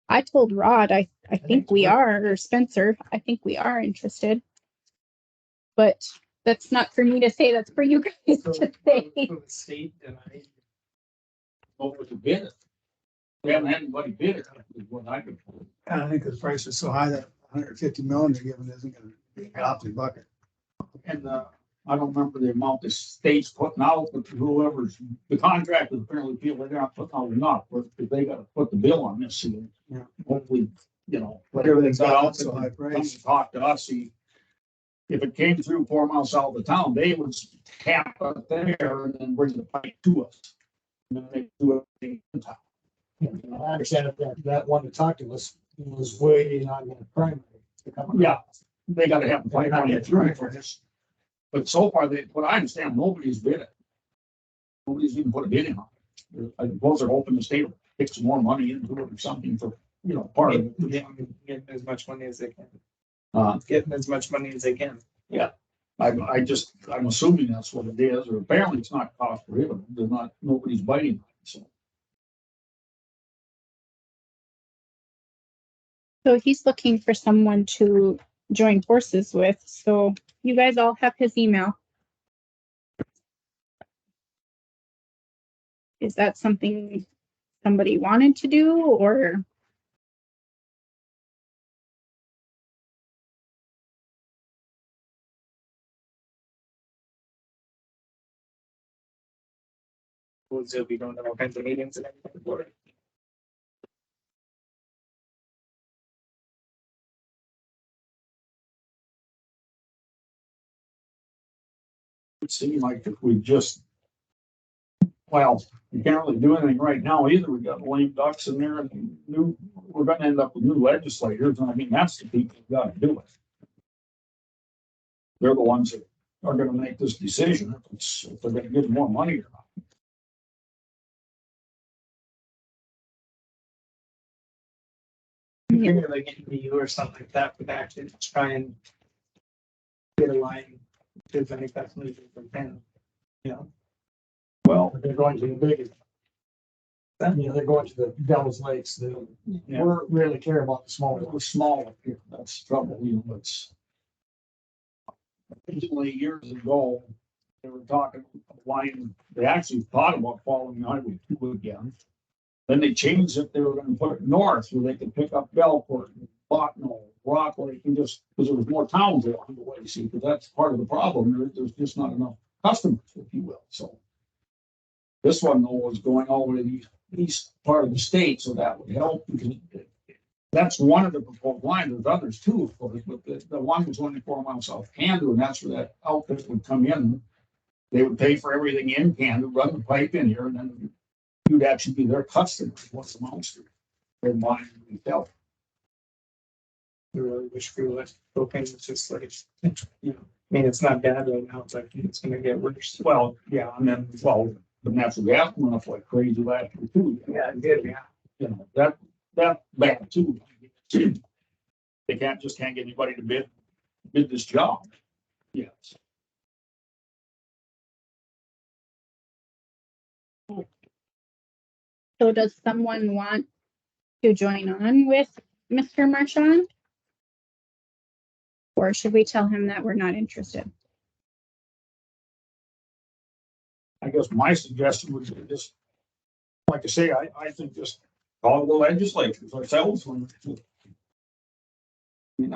I told Rod, I think we are, or Spencer, I think we are interested. But that's not for me to say, that's for you guys So, to say. for the state, and I, Over to bid it. We haven't had anybody bid it, is what I could. I think the price is so high that 150 million they're giving isn't gonna drop the bucket. And, I don't remember the amount the state's putting out, but whoever's, the contractors apparently feel they're not putting out enough, but they gotta put the bill on this, and Yeah. hopefully, Everything's got gone out up so so high come price. and talk to us, see. If it came through 4 miles south of town, they would tap it there and then bring the pipe to us. And then they do it in town. I understand that one that talked to us was waiting on the primary to come. Yeah, they gotta have the pipe on it through for this. But so far, what I understand, nobody's bid it. Nobody's even put a bid in on it. I suppose they're hoping the state will pick some more money into it or something for, part of it. getting as much money as they can, Uh, getting as much money as they can. I'm assuming that's what it is, or apparently it's not cost prohibitive. Nobody's biting on it, so. So he's looking for someone to join forces with, so you guys all have his email. Is that something somebody wanted to do, or? We'll be going to all kinds of meetings and everything for it. It seemed like if we just, well, we can't really do anything right now either. We got lame ducks in there and we're gonna end up with new legislators. And I mean, that's the people who gotta do it. They're the ones that are gonna make this decision if they're gonna give more money or not. Maybe like NBU or something like that would actually try and get a line, because I think that's moving from ten, Well, They're going to the biggest. They're going to the Devil's Lakes. They don't really care about the small it ones. was small up here. That's the trouble, it's. Originally, years ago, they were talking line, they actually thought about following Highway 2 again. Then they changed it, they were gonna put it north where they could pick up Belcourt, Botno, Rock Lake, and just, because there was more towns along the way, see, because that's part of the problem, there's just not enough customers, if you will, so. This one though was going all the way to the east part of the state, so that would help, because that's one of the proposed lines, there's others too, of course, but the one was only 4 miles south of Cando, and that's where that outfit would come in. They would pay for everything in Cando, run the pipe in here, and then you'd actually be their customer, what's the monster? Their mind would be felt. I really wish we would, propane was just like, mean, it's not bad right now, but it's gonna get worse. Well, yeah, and then, well, the natural gas went up like crazy last year too. Yeah, it did, yeah. You know, that bad too. They can't get anybody to bid this job. Yes. So does someone want to join on with Mr. Marchand? Or should we tell him that we're not interested? I guess my suggestion would be just, like I say, I think just call the legislatures ourselves when. I mean,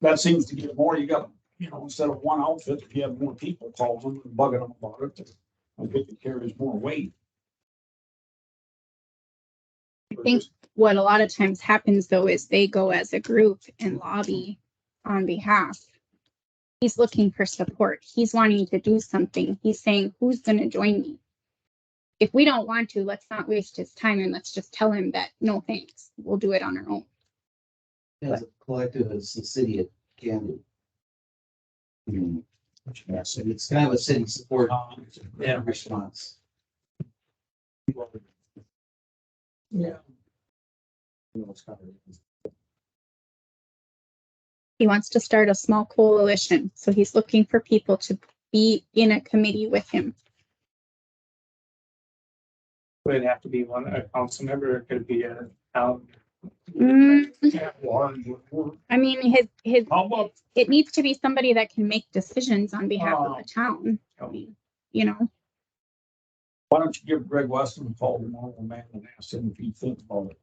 that seems to get more, you got, instead of one outfit, if you have more people call them and bugging them about it, I think it carries more weight. I think what a lot of times happens though is they go as a group and lobby on behalf. He's looking for support. He's wanting to do something. He's saying, who's going to join me? If we don't want to, let's not waste his time and let's just tell him that, no, thanks. We'll do it on our own. As a collective, as the city of Cando. Yes, and it's kind of a city support response. Yeah. He wants to start a small coalition. So he's looking for people to be in a committee with him. Would it have to be a council member, or it could be a town? I mean, How about, it needs to be somebody that can make decisions on behalf of the town. I mean, why don't you give Greg Weston a call tomorrow, man, and ask him if he thinks about it?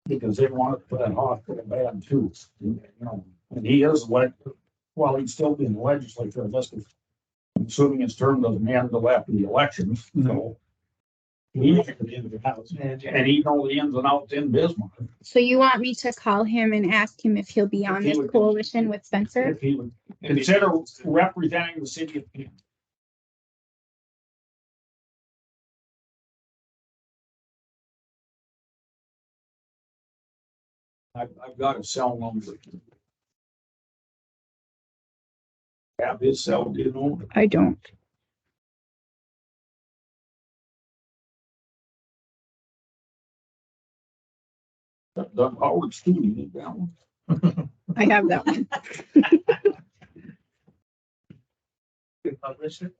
Because they want to put that hospital bad too, and he is while he's still being the legislature, I guess, I'm assuming his term doesn't end until after the elections, so. He knows the ins and outs, and he knows the ins and outs in Bismarck. So you want me to call him and ask him if he'll be on this coalition with Spencer? If he would consider representing the city of Cando. I've got a cell number. Have his cell, do you know? I don't. The Howard student is down. I have that one. Good publisher.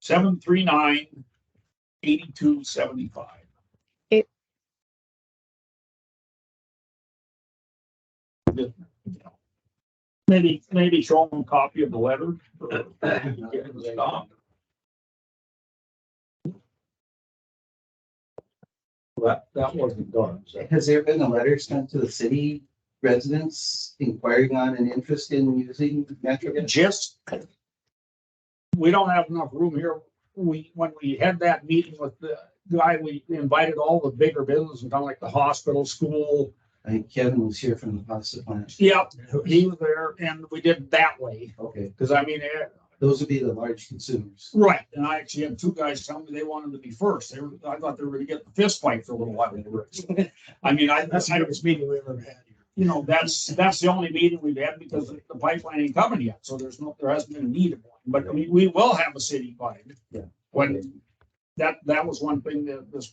739-8275. Okay. Maybe show them a copy of the letter. That wasn't done. So. Has there been a letter sent to the city residents inquiring on an interest in using natural gas? Just, we don't have enough room here. When we had that meeting with the guy, we invited all the bigger businesses, kind of like the hospital, school. I think Kevin was here from the pasta plant. Yep, he was there, and we did it that way. Okay, Because I mean, those would be the large consumers. right. And I actually had two guys tell me they wanted to be first. I thought they were going to get the fist fight for a little while. I mean, That's the biggest meeting we've ever had here. That's the only meeting we've had because the pipeline ain't coming yet. So there hasn't been a need of one. But we will have a citywide. Yeah. When that was one thing that this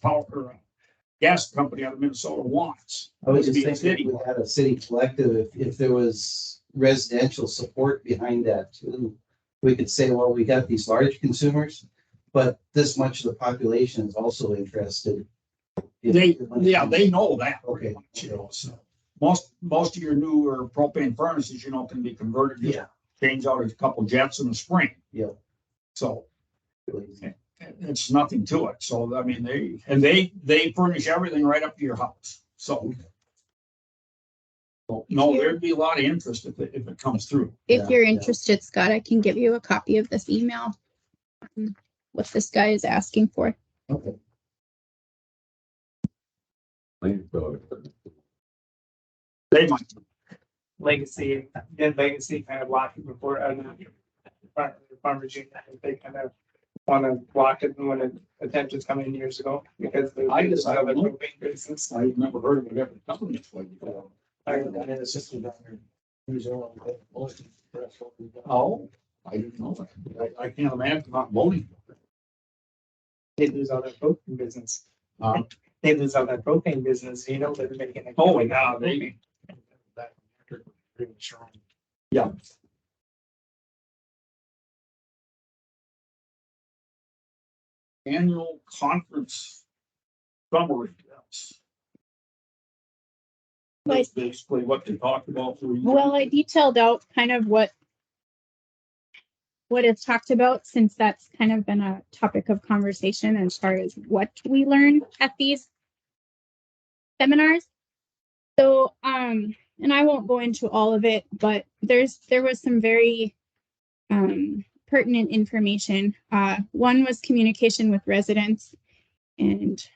gas company out of Minnesota wants. I was to just be a thinking if we had a city collective, if there was residential support behind that too. We could say, well, we got these large consumers, but this much of the population is also interested. They know that. Okay. So most of your newer propane furnaces, can be converted. Just change out a couple jets in the spring. Yeah. So it's nothing to it. So I mean, they furnish everything right up to your house. So. No, there'd be a lot of interest if it comes through. If you're interested, Scott, I can give you a copy of this email. What this guy is asking for. Okay. They might. Legacy kind of blocked it before, Farmers Union, they kind of want to block it when attempted coming years ago because I just have a haven't propane business. I've never heard of it ever coming this way before. I had a sister down there. Who's on the most. Oh, I didn't know that. I can't imagine not voting. They lose all their propane business. Uh, They lose all that propane business, you know, they're making. a- Oh, yeah, they. Yeah. Annual conference summary. That's Like, basically what they talked about. for you. well, I detailed out kind of what is talked about, since that's kind of been a topic of conversation as far as what we learn at these seminars. So, and I won't go into all of it, but there was some very pertinent information. One was communication with residents, and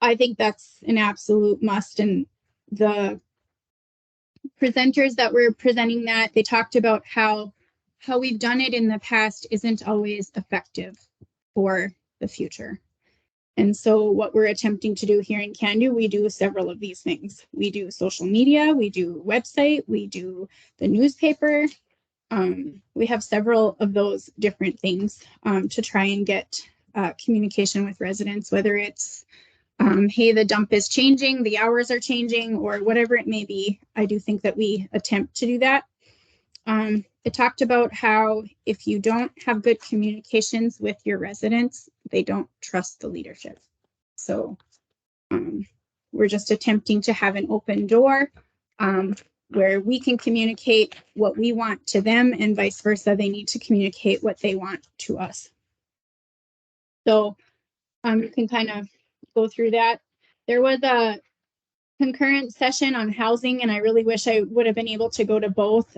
I think that's an absolute must. And the presenters that were presenting that, they talked about how we've done it in the past isn't always effective for the future. And so what we're attempting to do here in Cando, we do several of these things. We do social media, we do website, we do the newspaper. We have several of those different things to try and get communication with residents, whether it's, hey, the dump is changing, the hours are changing, or whatever it may be. I do think that we attempt to do that. It talked about how if you don't have good communications with your residents, they don't trust the leadership. So we're just attempting to have an open door where we can communicate what we want to them, and vice versa. They need to communicate what they want to us. So you can kind of go through that. There was a concurrent session on housing, and I really wish I would have been able to go to both.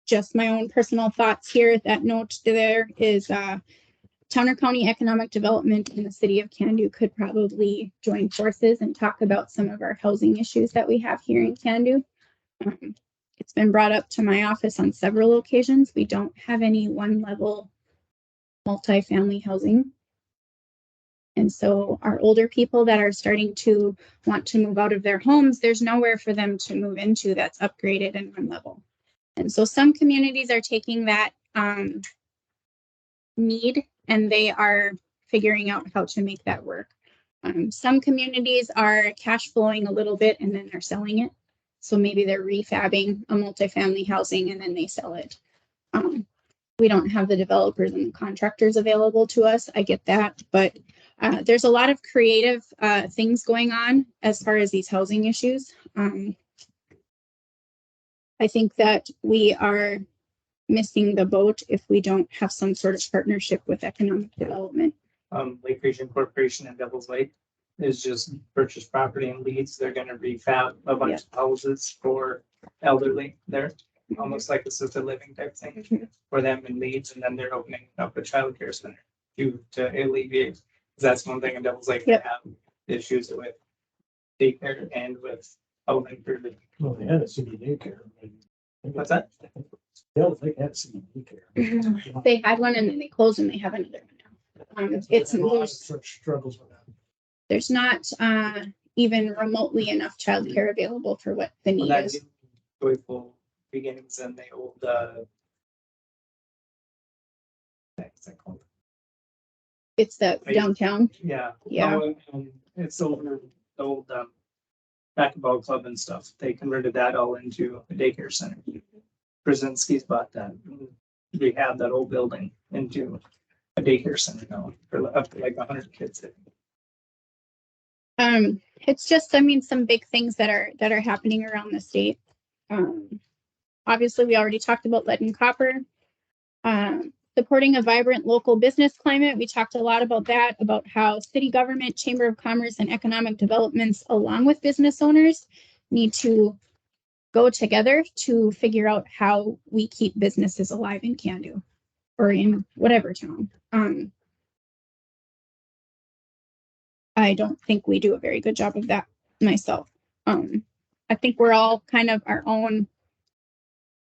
Just my own personal thoughts here. That note there is Towner County Economic Development in the city of Cando could probably join forces and talk about some of our housing issues that we have here in Cando. It's been brought up to my office on several occasions. We don't have any one level multifamily housing. And so our older people that are starting to want to move out of their homes, there's nowhere for them to move into that's upgraded and one level. And so some communities are taking that need, and they are figuring out how to make that work. Some communities are cash flowing a little bit and then they're selling it. So maybe they're refabbing a multifamily housing and then they sell it. We don't have the developers and the contractors available to us. I get that, but there's a lot of creative things going on as far as these housing issues. I think that we are missing the boat if we don't have some sort of partnership with economic development. Lake Region Corporation and Devil's Lake is just purchase property in Leeds. They're gonna refab a bunch of houses for elderly there, almost like assisted living type thing for them in Leeds, and then they're opening up a childcare center to alleviate. 'Cause that's one thing in Devil's Lake, they have issues with daycare and with housing for the. Well, they had a city daycare. What's that? They had city daycare. They had one and then they closed and they have another one now. It's Such struggles with that. there's not even remotely enough childcare available for what the Well, need that's is. joyful beginnings in the old, what's that called? It's the downtown. Yeah. Yeah. Oh, and it's over the old, racquetball club and stuff. They converted that all into a daycare center. Brzezinski's bought that. We have that old building into a daycare center now for up to like 100 kids. It's just, I mean, some big things that are happening around the state. Obviously, we already talked about lead and copper. Supporting a vibrant local business climate. We talked a lot about that, about how city government, chamber of commerce, and economic developments, along with business owners, need to go together to figure out how we keep businesses alive in Cando or in whatever town. I don't think we do a very good job of that myself. I think we're all kind of our own.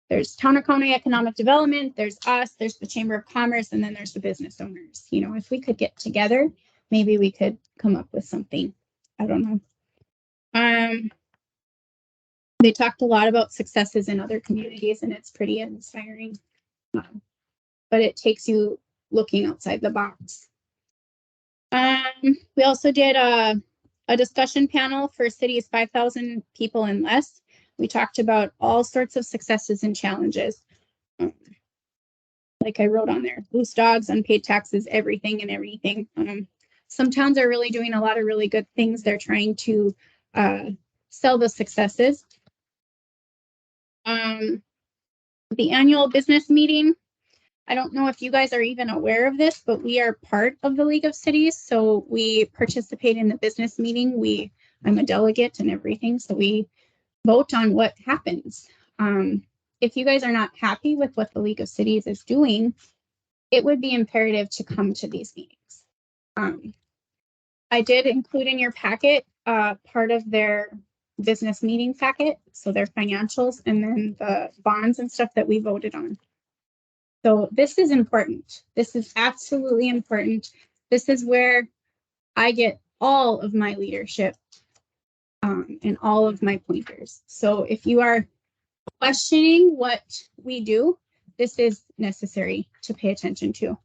There's Towner County Economic Development, there's us, there's the Chamber of Commerce, and then there's the business owners. You know, if we could get together, maybe we could come up with something. I don't know. They talked a lot about successes in other communities, and it's pretty inspiring. But it takes you looking outside the box. We also did a discussion panel for cities 5,000 people and less. We talked about all sorts of successes and challenges. Like I wrote on there, loose dogs, unpaid taxes, everything and everything. Some towns are really doing a lot of really good things. They're trying to sell the successes. The annual business meeting, I don't know if you guys are even aware of this, but we are part of the League of Cities. So we participate in the business meeting. I'm a delegate and everything. So we vote on what happens. If you guys are not happy with what the League of Cities is doing, it would be imperative to come to these meetings. I did include in your packet part of their business meeting packet. So their financials and then the bonds and stuff that we voted on. So this is important. This is absolutely important. This is where I get all of my leadership and all of my pointers. So if you are questioning what we do, this is necessary to pay attention to.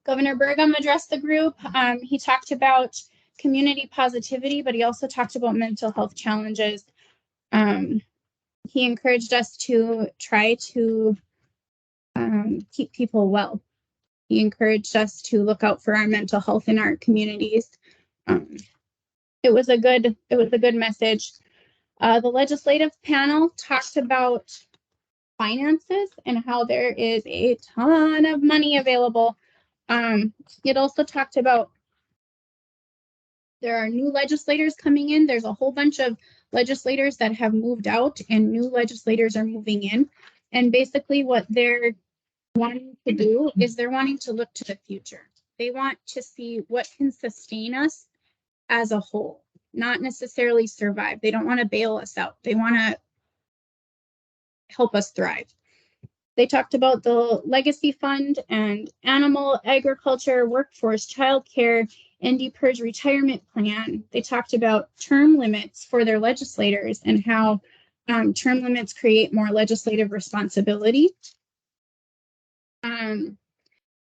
Governor Burgum addressed the group. He talked about community positivity, but he also talked about mental health challenges. He encouraged us to try to keep people well. He encouraged us to look out for our mental health in our communities. It was a good message. The legislative panel talked about finances and how there is a ton of money available. It also talked about there are new legislators coming in. There's a whole bunch of legislators that have moved out and new legislators are moving in. And basically what they're wanting to do is they're wanting to look to the future. They want to see what can sustain us as a whole, not necessarily survive. They don't want to bail us out. They want to help us thrive. They talked about the legacy fund and animal, agriculture, workforce, childcare, ND Purge retirement plan. They talked about term limits for their legislators and how term limits create more legislative responsibility.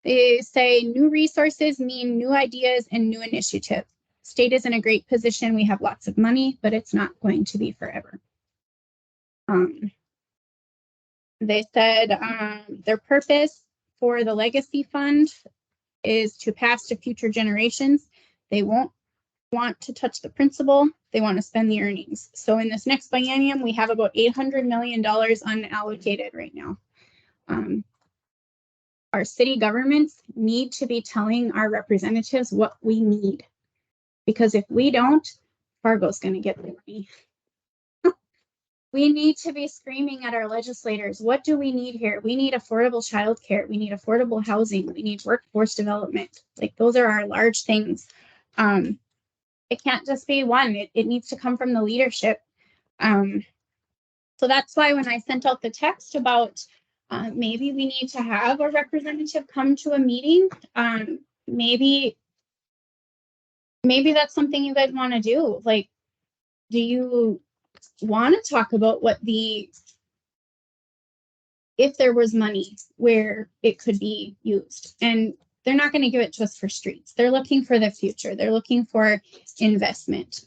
They say new resources mean new ideas and new initiatives. State is in a great position. We have lots of money, but it's not going to be forever. They said their purpose for the legacy fund is to pass to future generations. They won't want to touch the principal. They want to spend the earnings. So in this next biennium, we have about $800 million unallocated right now. Our city governments need to be telling our representatives what we need. Because if we don't, Fargo's going to get the money. We need to be screaming at our legislators, what do we need here? We need affordable childcare. We need affordable housing. We need workforce development. Like those are our large things. It can't just be one. It needs to come from the leadership. So that's why when I sent out the text about maybe we need to have a representative come to a meeting, maybe that's something you guys want to do. Like, do you want to talk about if there was money where it could be used? And they're not going to give it to us for streets. They're looking for the future. They're looking for investment,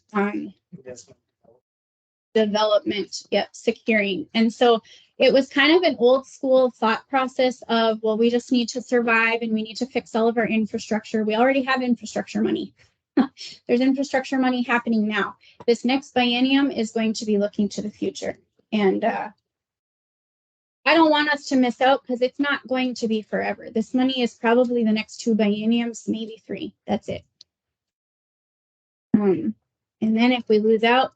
development, securing. And so it was kind of an old school thought process of, well, we just need to survive and we need to fix all of our infrastructure. We already have infrastructure money. There's infrastructure money happening now. This next biennium is going to be looking to the future. And I don't want us to miss out because it's not going to be forever. This money is probably the next 2 bienniums, maybe 3. That's it. And then if we lose out,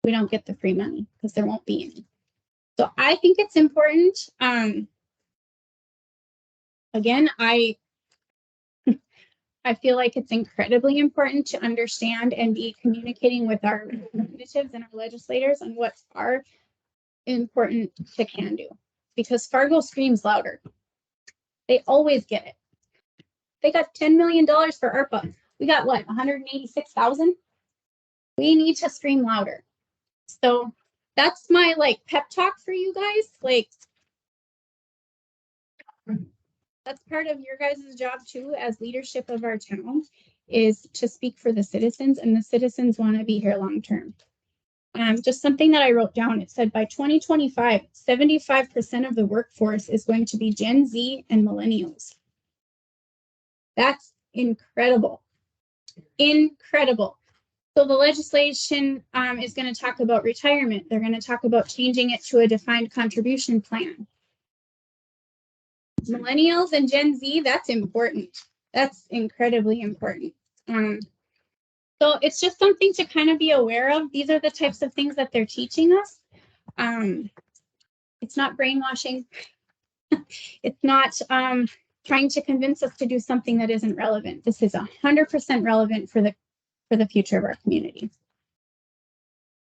we don't get the free money because there won't be any. So I think it's important. Again, I feel like it's incredibly important to understand and be communicating with our representatives and our legislators on what are important to Cando, because Fargo screams louder. They always get it. They got $10 million for ARPA. We got what, 186,000? We need to scream louder. So that's my like pep talk for you guys. Like, that's part of your guys' job too, as leadership of our town, is to speak for the citizens, and the citizens want to be here long term. Just something that I wrote down. It said by 2025, 75% of the workforce is going to be Gen Z and millennials. That's incredible. Incredible. So the legislation is going to talk about retirement. They're going to talk about changing it to a defined contribution plan. Millennials and Gen Z, that's important. That's incredibly important. So it's just something to kind of be aware of. These are the types of things that they're teaching us. It's not brainwashing. It's not trying to convince us to do something that isn't relevant. This is 100% relevant for the future of our community.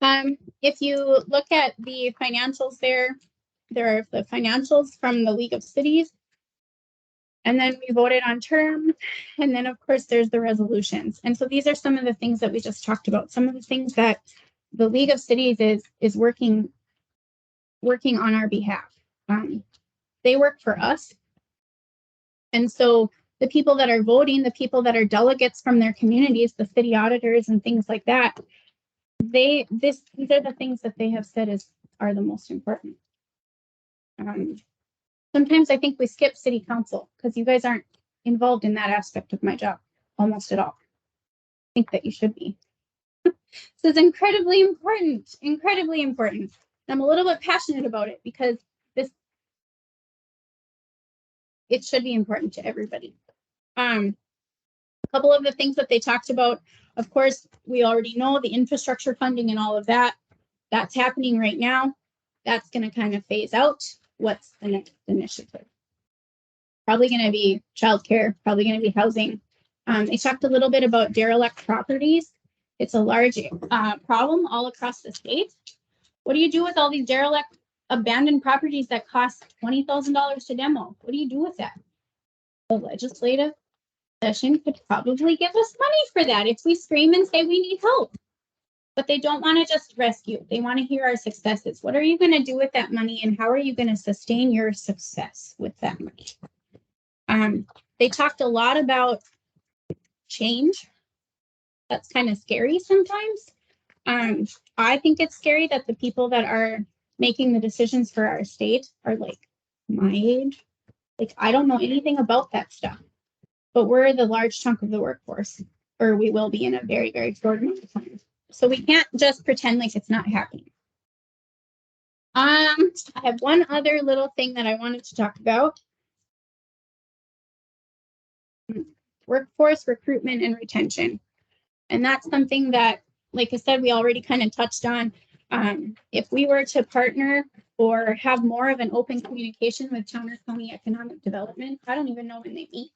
If you look at the financials there are the financials from the League of Cities. And then we voted on term. And then, of course, there's the resolutions. And so these are some of the things that we just talked about. Some of the things that the League of Cities is working on our behalf. They work for us. And so the people that are voting, the people that are delegates from their communities, the city auditors and things like that, these are the things that they have said are the most important. Sometimes I think we skip city council because you guys aren't involved in that aspect of my job almost at all. I think that you should be. This is incredibly important, incredibly important. I'm a little bit passionate about it because it should be important to everybody. A couple of the things that they talked about, of course, we already know the infrastructure funding and all of that. That's happening right now. That's going to kind of phase out. What's the next initiative? Probably going to be childcare, probably going to be housing. They talked a little bit about derelict properties. It's a large problem all across the state. What do you do with all these derelict abandoned properties that cost $20,000 to demo? What do you do with that? The legislative session could probably give us money for that if we scream and say we need help. But they don't want to just rescue. They want to hear our successes. What are you going to do with that money, and how are you going to sustain your success with that money? They talked a lot about change. That's kind of scary sometimes. I think it's scary that the people that are making the decisions for our state are like my age. Like, I don't know anything about that stuff, but we're the large chunk of the workforce, or we will be in a very, very short amount of time. So we can't just pretend like it's not happening. I have one other little thing that I wanted to talk about. Workforce recruitment and retention. And that's something that, like I said, we already kind of touched on. If we were to partner or have more of an open communication with Towner County Economic Development, I don't even know when they meet.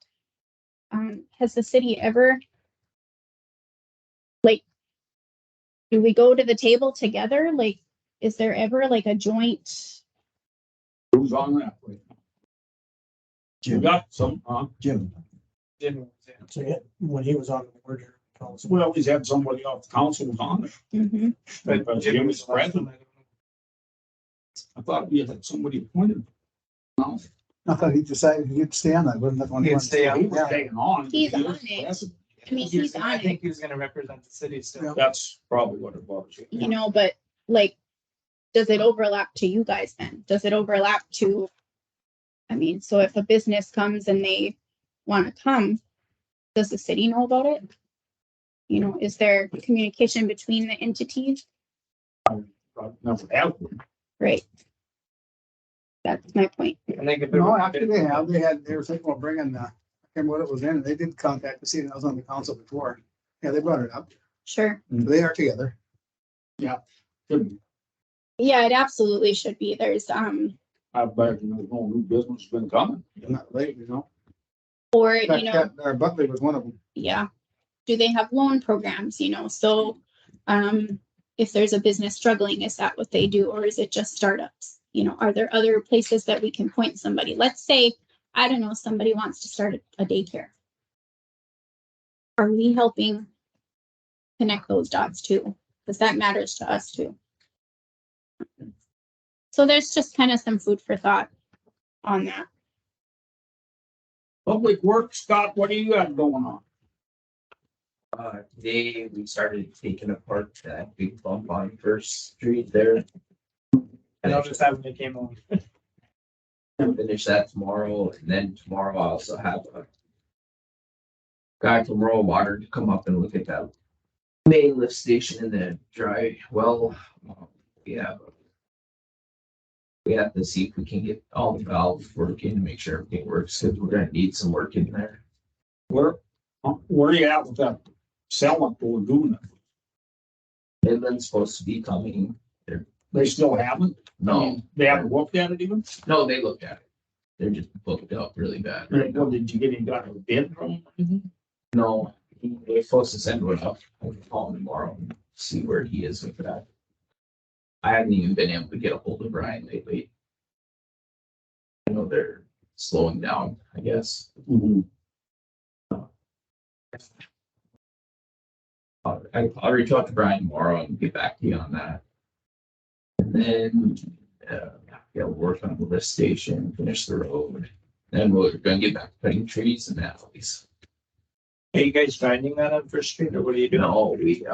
Has the city ever, like, do we go to the table together? Like, is there ever like a joint? Who's on that? You Jim, got some, Jim. So yeah, when he was on the merger council. well, he's had somebody off the council was on it. Mhm. But Jim was president. I thought we had somebody appointed. No, I thought he decided he'd stay on that, wasn't that one? He'd stay on. he was taking on. He's He on was it. president. I mean, he's on I think it, he was gonna represent the city still. That's probably what it was. you know, but like, does it overlap to you guys then? Does it overlap to, I mean, so if a business comes and they want to come, does the city know about it? You know, is there communication between the entities? Never have. Right. That's my point. I think if No, after they were thinking about bringing I can't remember what it was in, and they did contact the city, and I was on the council before. Yeah, they brought it up. Sure. They are together. Should be. Yeah, it absolutely should be. There's I bet no new business has been coming. Not late, you know. or you know, Our Buckley was one of them. yeah. Do they have loan programs, you know? So if there's a business struggling, is that what they do? Or is it just startups? You know, are there other places that we can point somebody? Let's say, I don't know, somebody wants to start a daycare. are we helping connect those dots too? Because that matters to us too. So there's just kind of some food for thought on that. Public Works, Scott, what do you got going on? Today we started taking apart that big bump on First Street there. I noticed that when they came over. Finish that tomorrow, and then tomorrow I also have a guy from Rural Water to come up and look at that main lift station in the dry well. We have to see if we can get all the valves working to make sure everything works, because we're gonna need some work in there. Where are you at with that cell for doing it? Inland's supposed to be coming. They still haven't? No, They haven't looked at it even? no, they looked at it. They're just booked up really bad. Well, did you get any kind of a bid from them? No, they're supposed to send one up. I'll call him tomorrow and see where he is with that. I haven't even been able to get a hold of Ryan lately. I know they're slowing down, I guess. I'll reach out to Brian tomorrow and get back to you on that. And then, we'll work on the lift station, finish the road. Then we're gonna get back to cutting trees and alleys. Are you guys grinding that on First Street or what are you doing? No, we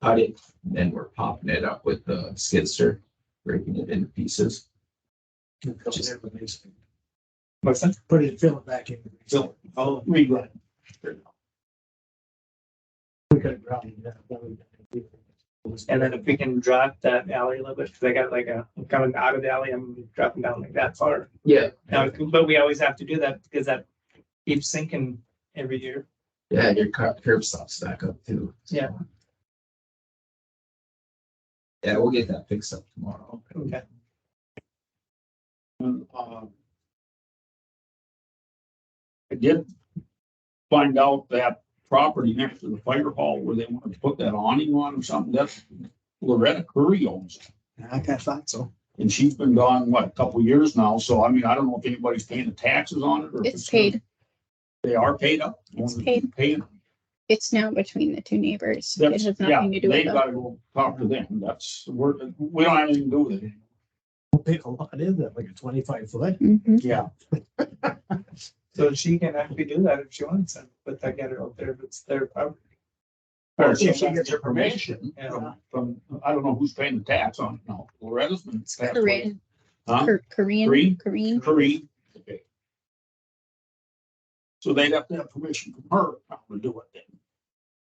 cut it, then we're popping it up with the skidster, breaking it into pieces. What's that? Put it, fill it back in. So, I'll regrind. We could have ground it down. And then if we can drop that alley a little bit, because I got like I'm coming out of the alley, I'm dropping down like that far. Yeah. Now, but we always have to do that because that keeps sinking every year. Yeah, your curb stops back up too. Yeah. Yeah, we'll get that fixed up tomorrow. Okay. I did find out that property next to the fire hall where they wanted to put that awning on or something, that's Loretta Curry owns it. I kind of thought so. And she's been gone, what, a couple of years now, so I mean, I don't know if anybody's paying the taxes on it or. if It's paid. They are paid up? It's paid. Paid. It's now between the two neighbors. It That's, has yeah, nothing to do with they've them. gotta go talk to them, we don't have anything to do with it. How big a lot is that? Like a 25-foot? Mhm. Yeah, So she can actually do that if she wants and put that getter out there if it's their property. or Or if she gets her permission Yeah. from, I don't know who's paying the tax on it now, Loretta's been. Korean. Huh? Korean. Curry. Okay. So they'd have to have permission from her to do it then.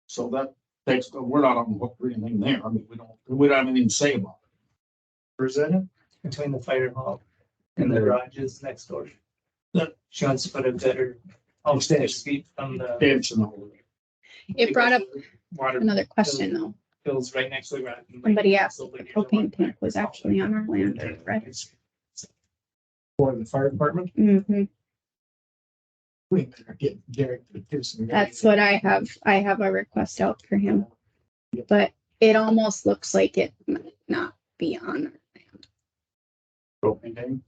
So that takes, we're not on the hook for anything there. I mean, we don't have anything to say about it. Where's that? Between the fire hall and the garages next door. That- She wants to put a better, almost 6 feet from the. Fence and all that. It brought up Water another question though. bills right next to the garage. Somebody asked if the propane tank was actually on our land or right. For the fire department? Mhm. We better get Derek to do some. That's what I have. I have a request out for him. But it almost looks like it might not be on our land. Propane tank.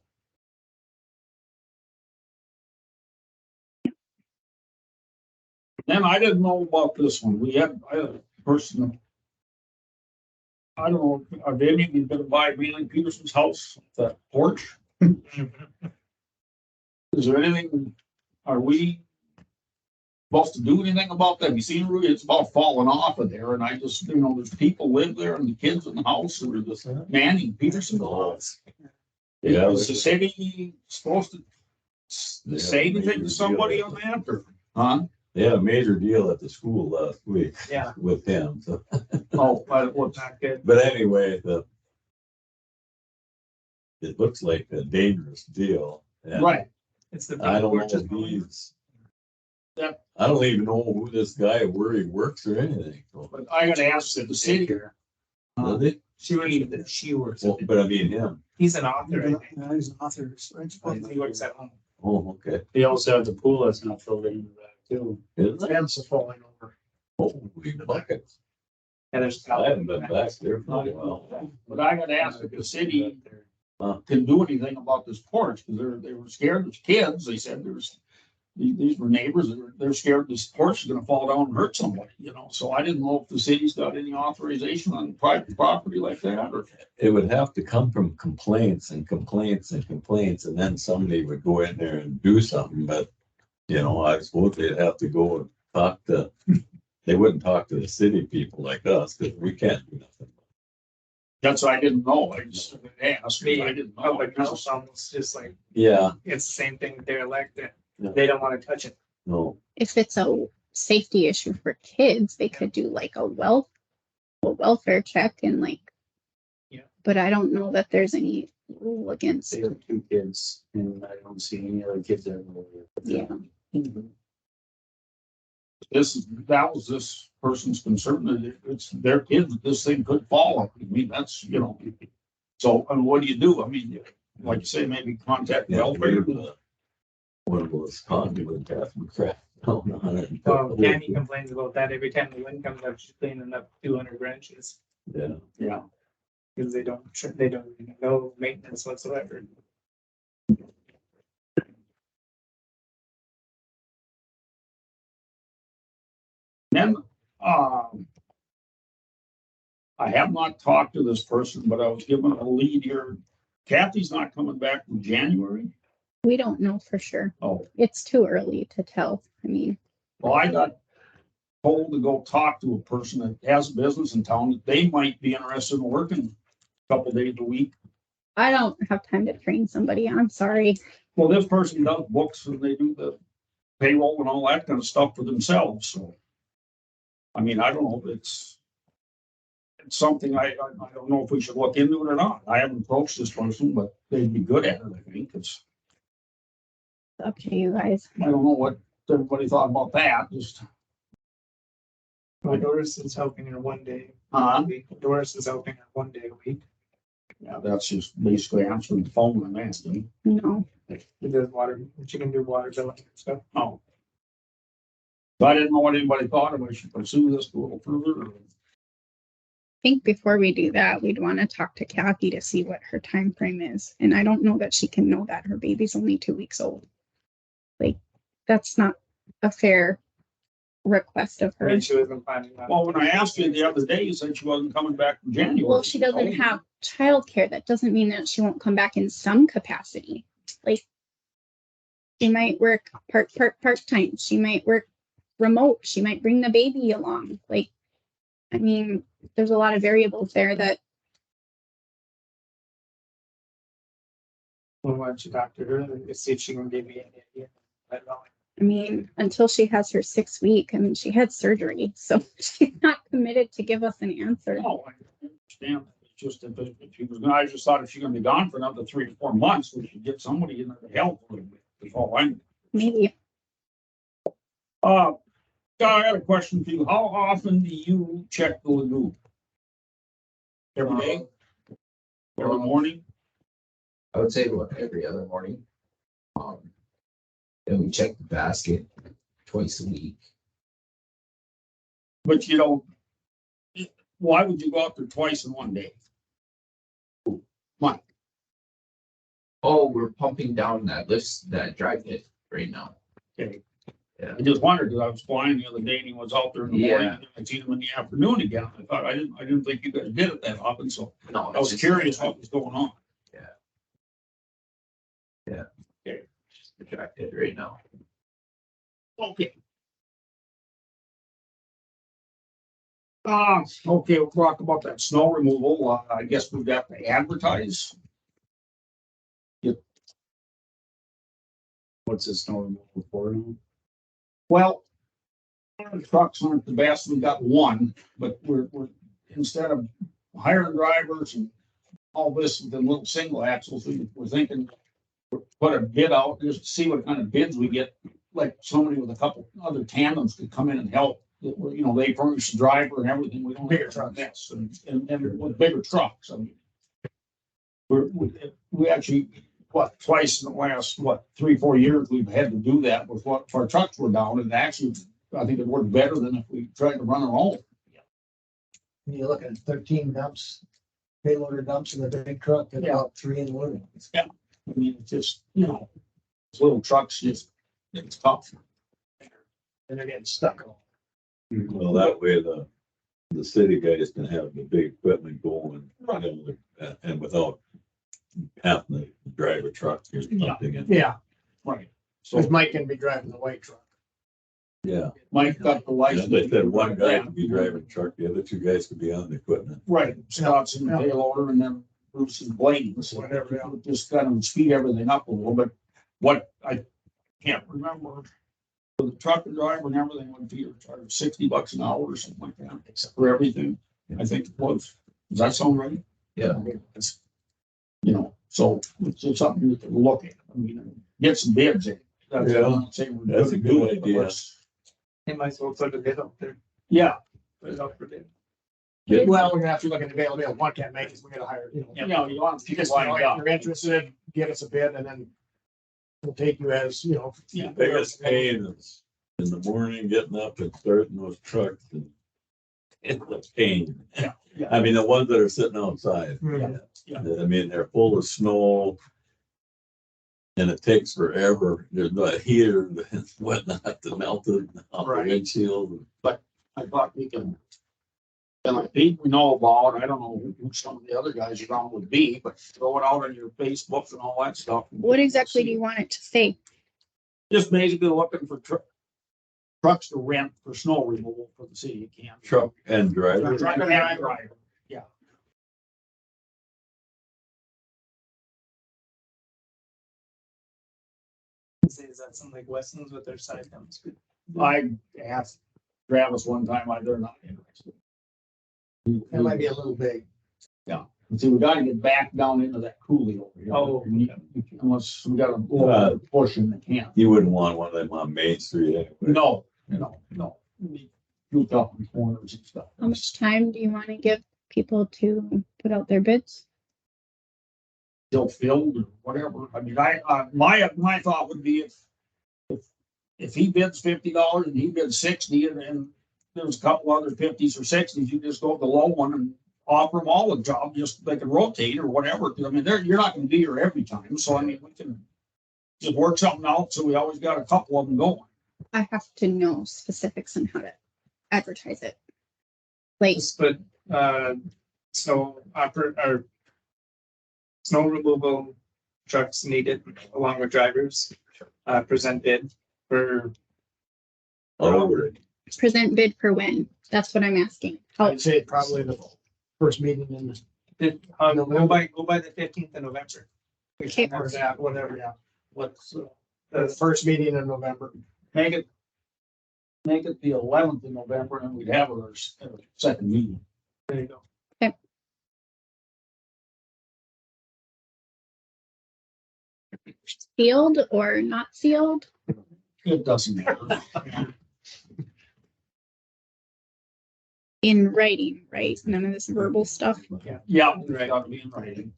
Then I didn't know about this one. I had a person. I don't know, are they even gonna buy Wheeling Peterson's house, that porch? Is there anything, are we supposed to do anything about that? Have you seen, Rudy? It's about falling off of there, and I just, there's people live there and the kids in the house, or this Manning Peterson house. Yeah. Is the city supposed to say anything to somebody on that, or, huh? They had a major deal at the school last week Yeah. with him, so. Oh, but what's Not good. But anyway, it looks like a dangerous deal. and right? It's the. I don't know porch is if going. he's, That, I don't even know who this guy, where he works or anything. So, but I gotta ask that the city. does he? She works, she works. Well, but I mean him. He's an author. I think. He's an author. He works at home. Oh, okay. They also have the pool that's not filled into that too. Is it? Fence is falling over. Holy buckets. And there's. I haven't been back there for a while. But I gotta ask if the city can do anything about this porch, because they were scared as kids. They said these were neighbors, they're scared this horse is gonna fall down and hurt somebody, you know, so I didn't know if the city's got any authorization on private property like that, or. It would have to come from complaints and complaints and complaints, and then somebody would go in there and do something, but, you know, I suppose they'd have to go and talk to, they wouldn't talk to the city people like us, because we can't do nothing. That's what I didn't know, I just asked, Me, I didn't know. public health almost just like, Yeah, it's the same thing with their elected. Yeah. They don't want to touch it. no, If it's a safety issue for kids, they could do like a welfare check and like. Yeah. But I don't know that there's any rule against, They have 2 kids and I don't see any other kids there. yeah. That was this person's concern, that it's their kids, that this thing could fall on. I mean, that's, you know, so, and what do? I mean, like you say, maybe contact yeah, welfare. one of those conduit bathroom crap. Oh, no, Well, Candy complains about that every time the wind comes up, she's cleaning up 200 branches Yeah, Yeah. because they don't even know maintenance whatsoever. Then, I have not talked to this person, but I was given a lead here. Kathy's not coming back in January. We don't know for sure. Oh, It's too early to tell. I mean, well, I got told to go talk to a person that has a business in town that they might be interested in working a couple days a week. I don't have time to train somebody. I'm sorry. Well, this person does books and they do the payroll and all that kind of stuff for themselves, so. I mean, I don't know if it's something I don't know if we should look into it or not. I haven't approached this person, but they'd be good at it, I think. It's, It's up to you guys. I don't know what everybody thought about that, just. Well, Doris is helping her 1 day. Uh, Doris is helping her 1 day a week. yeah, that's just basically answering the phone and asking. No. She does water, she can do water billing and stuff. Oh. So I didn't know what anybody thought, if I should pursue this a little further. Or. I think before we do that, we'd want to talk to Kathy to see what her time frame is. And I don't know that she can know that her baby's only 2 weeks old. Like, that's not a fair request of I her. mean, she wasn't planning on. Well, when I asked you the other day, you said she wasn't coming back from January. Well, she doesn't have childcare. That doesn't mean that she won't come back in some capacity. Like, she might work part-time. She might work remote. She might bring the baby along. Like, I mean, there's a lot of variables there that. Well, why don't you talk to her and see if she can give me any idea? I don't know. I mean, until she has her 6 week, I mean, she had surgery, so she's not committed to give us an answer. No, I understand. It's just if she was, I just thought if she's gonna be gone for another 3 to 4 months, we should get somebody in there to help a little bit. That's all I. Maybe. I got a question for you. How often do you check the lagoon? Every day? Every morning? I would say about every other morning. Then we check the basket twice a week. But you don't. Why would you go out there twice in 1 day? Mike, Oh, we're pumping down that drive pit right now. okay. Yeah. I just wondered, because I was flying the other day and he was out there in the morning, Yeah. and I seen him in the afternoon again. I thought, I didn't think you guys did it that often, so No, I was curious what was going on. Just the drive pit right now. Okay. Okay, we'll talk about that snow removal. I guess we've got to advertise. What's this snow removal for now? Well, our trucks aren't the best. We've got one, but we're instead of hiring drivers and all this with the little single axles, we're thinking put a bid out just to see what kind of bids we get. Like somebody with a couple other tandems could come in and help. You know, they furnish the driver and everything. We don't bigger truck mess and with bigger trucks. I mean, we actually twice in the last 3-4 years we've had to do that with what our trucks were down, and actually I think it worked better than if we tried to run our own. When you look at 13 dumps, payloader dumps in the big truck, and Yeah. about 3 in the living. I mean, it's just, you know, those little trucks just it's tough. And they're getting stuck. Well, that way the city guys can have the big equipment going, and without having to drive a truck or something. And, Yeah, Right. because So Mike can be driving the white truck. yeah. Mike got the license. They said one guy could be driving a truck, the other two guys could be on the equipment. Right, Scott's in the payloader and then Bruce is blading, so Whatever, yeah. just kind of speed everything up a little bit. What I can't remember, for the truck and driver and everything would be charged $60 an hour or something like that, except for everything. I think it was. Does that sound right? Yeah. It's, you know, so it's just something you can look at. I mean, get some bids in. That's what I'm not saying we're That's a gonna good do it, but idea. let's- They might as well put a bid up there. Yeah, Put it up for bid. Well, we're gonna have to look at the availability. One can't make it, we gotta hire, you know, you want to You keep it just, you know, lined if up. you're interested, give us a bid and then we'll take you as, you know. Yeah. Biggest pain is in the morning, getting up and starting those trucks and it's a pain. Yeah, yeah. I mean, the ones that are sitting outside. Mhm. Yeah. I mean, they're full of snow. And it takes forever. There's no heater and whatnot to melt it off the Right. windshield. I thought we can. And like people we know about, I don't know who some of the other guys around would be, but throw it out on your Facebook and all that stuff. What exactly do you want it to say? Just basically looking for trucks to rent for snow removal for the city of Cando. Truck and driver. Truck and driver. Yeah. Is that something like Weston's with their side dumps? I asked Travis one time why they're not interested. That might be a little big. See, we gotta get back down into that coulee over here. Oh, Unless we got a little push in the camp. You wouldn't want one of them on Main Street anyway. No. You up in corners and stuff. How much time do you want to give people to put out their bids? Still filled or whatever. I mean, my thought would be if he bids $50 and he bids 60 and there's a couple other 50s or 60s, you just go with the low one and offer them all a job, just they can rotate or whatever. I mean, you're not gonna be here every time. So I mean, we can just work something out. So we always got a couple of them going. I have to know specifics on how to advertise it. Like, Just put, snow or snow removal trucks needed along with drivers, present bid for, Over. present bid for when? That's what I'm asking. How, I'd say probably the first meeting in the, go by the 15th of November. Okay. or that, whatever, yeah. Let's The first meeting in November. make it the 11th of November and we'd have our second meeting. There you go. sealed or not sealed? It doesn't matter. In writing, right? None of this verbal stuff. Yeah, it's gotta be in writing.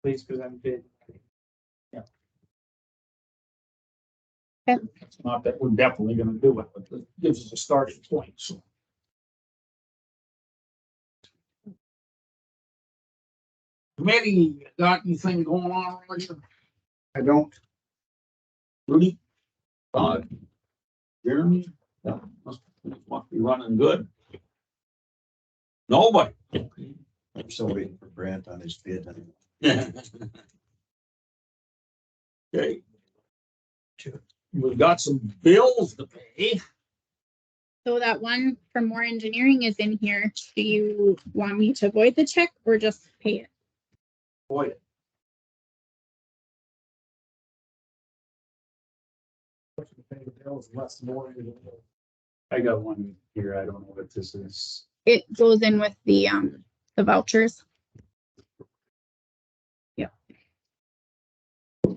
Please present bid. It's not that we're definitely gonna do it, but it gives us a starting point, so. Committee, got anything going on over here? I don't. Rudy? Jeremy? Yeah, must be running good. Nobody. I'm still waiting for Brent on his bid. Okay. We've got some bills to pay. So that one for more engineering is in here. Do you want me to void the check or just pay it? Boy. I got one here. I don't know what this is. It goes in with the vouchers.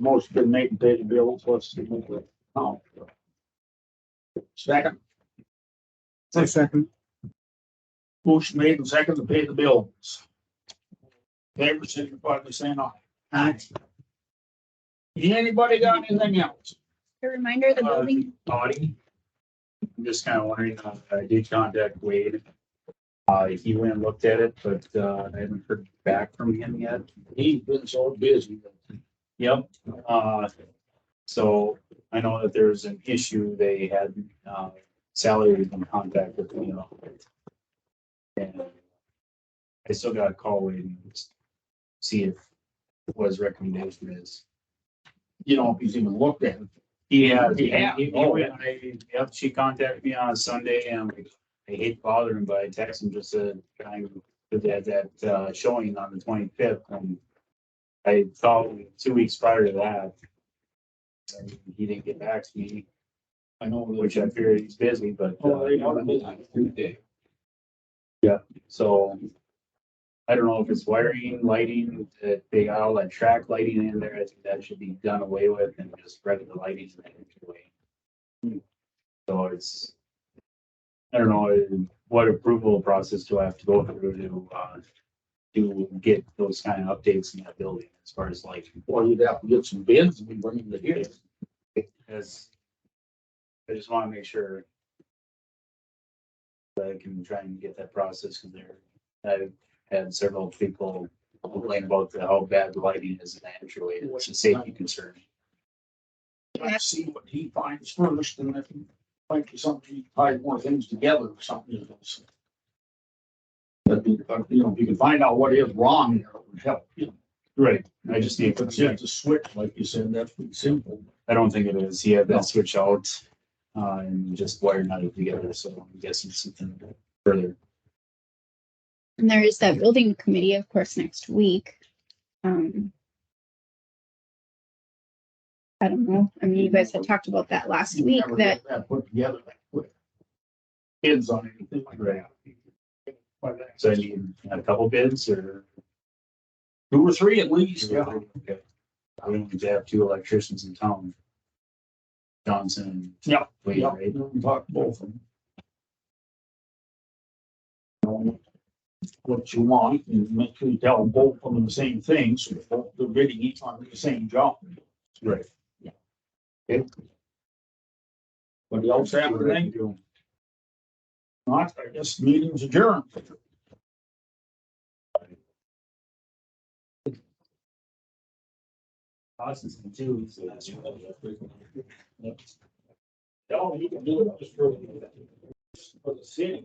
Most been made and paid the bills, let's see. Oh. Second. Second. Motion made and second to pay the bills. Favor signify by saying aye. Aye. Anybody got anything else? A reminder, the building, Audie. I'm just kind of wondering, I did contact Wade. He went and looked at it, but I haven't heard back from him yet. He's been so busy. Yep. So I know that there's an issue. They had, Sally was in contact with me. And I still got a call waiting to see if what his recommendation is. You know, if he's even looked at it. Yeah, Yeah. she contacted me on Sunday and I hate bothering him, but I texted him just to try and, because they had that, showing on the 25th and I called him 2 weeks prior to that. And he didn't get back to me, I know. which I figured he's busy, but. Oh, they are busy. So I don't know if it's wiring, lighting, that they got all that track lighting in there. I think that should be done away with and just regular lighting in the way. So it's, I don't know what approval process do I have to go through to get those kind of updates in that building as far as like, Well, you'd have to get some bids and we bring them to here. as I just want to make sure that I can try and get that process because I've had several people complain about how bad the lighting is in the entryway. It's a safety concern. Let's see what he finds first and if he finds something, tie more things together or something. But, you know, if you can find out what is wrong there, it would help, you know. Right. I just need If it's just a switch, like you said, that's pretty simple. I don't think it is. He had that switch out and just wired it together. So I'm guessing something further. And there is that building committee, of course, next week. I don't know. I mean, you guys had talked about that last You week never that get that put together that quick. Kids on anything like that. But So I need a couple bids or. 2 or 3 at least, yeah. Okay. I don't need to have 2 electricians in town. Johnson and. Yeah. Wade, Yeah, right? we can talk to both of them. Know what you want and make sure you tell them both of them the same thing, so they're bidding each on the same job. Right. Okay. What else have anything? Not, I guess meeting's adjourned. Austin's in 2, so that's. No, you can do it just for the city.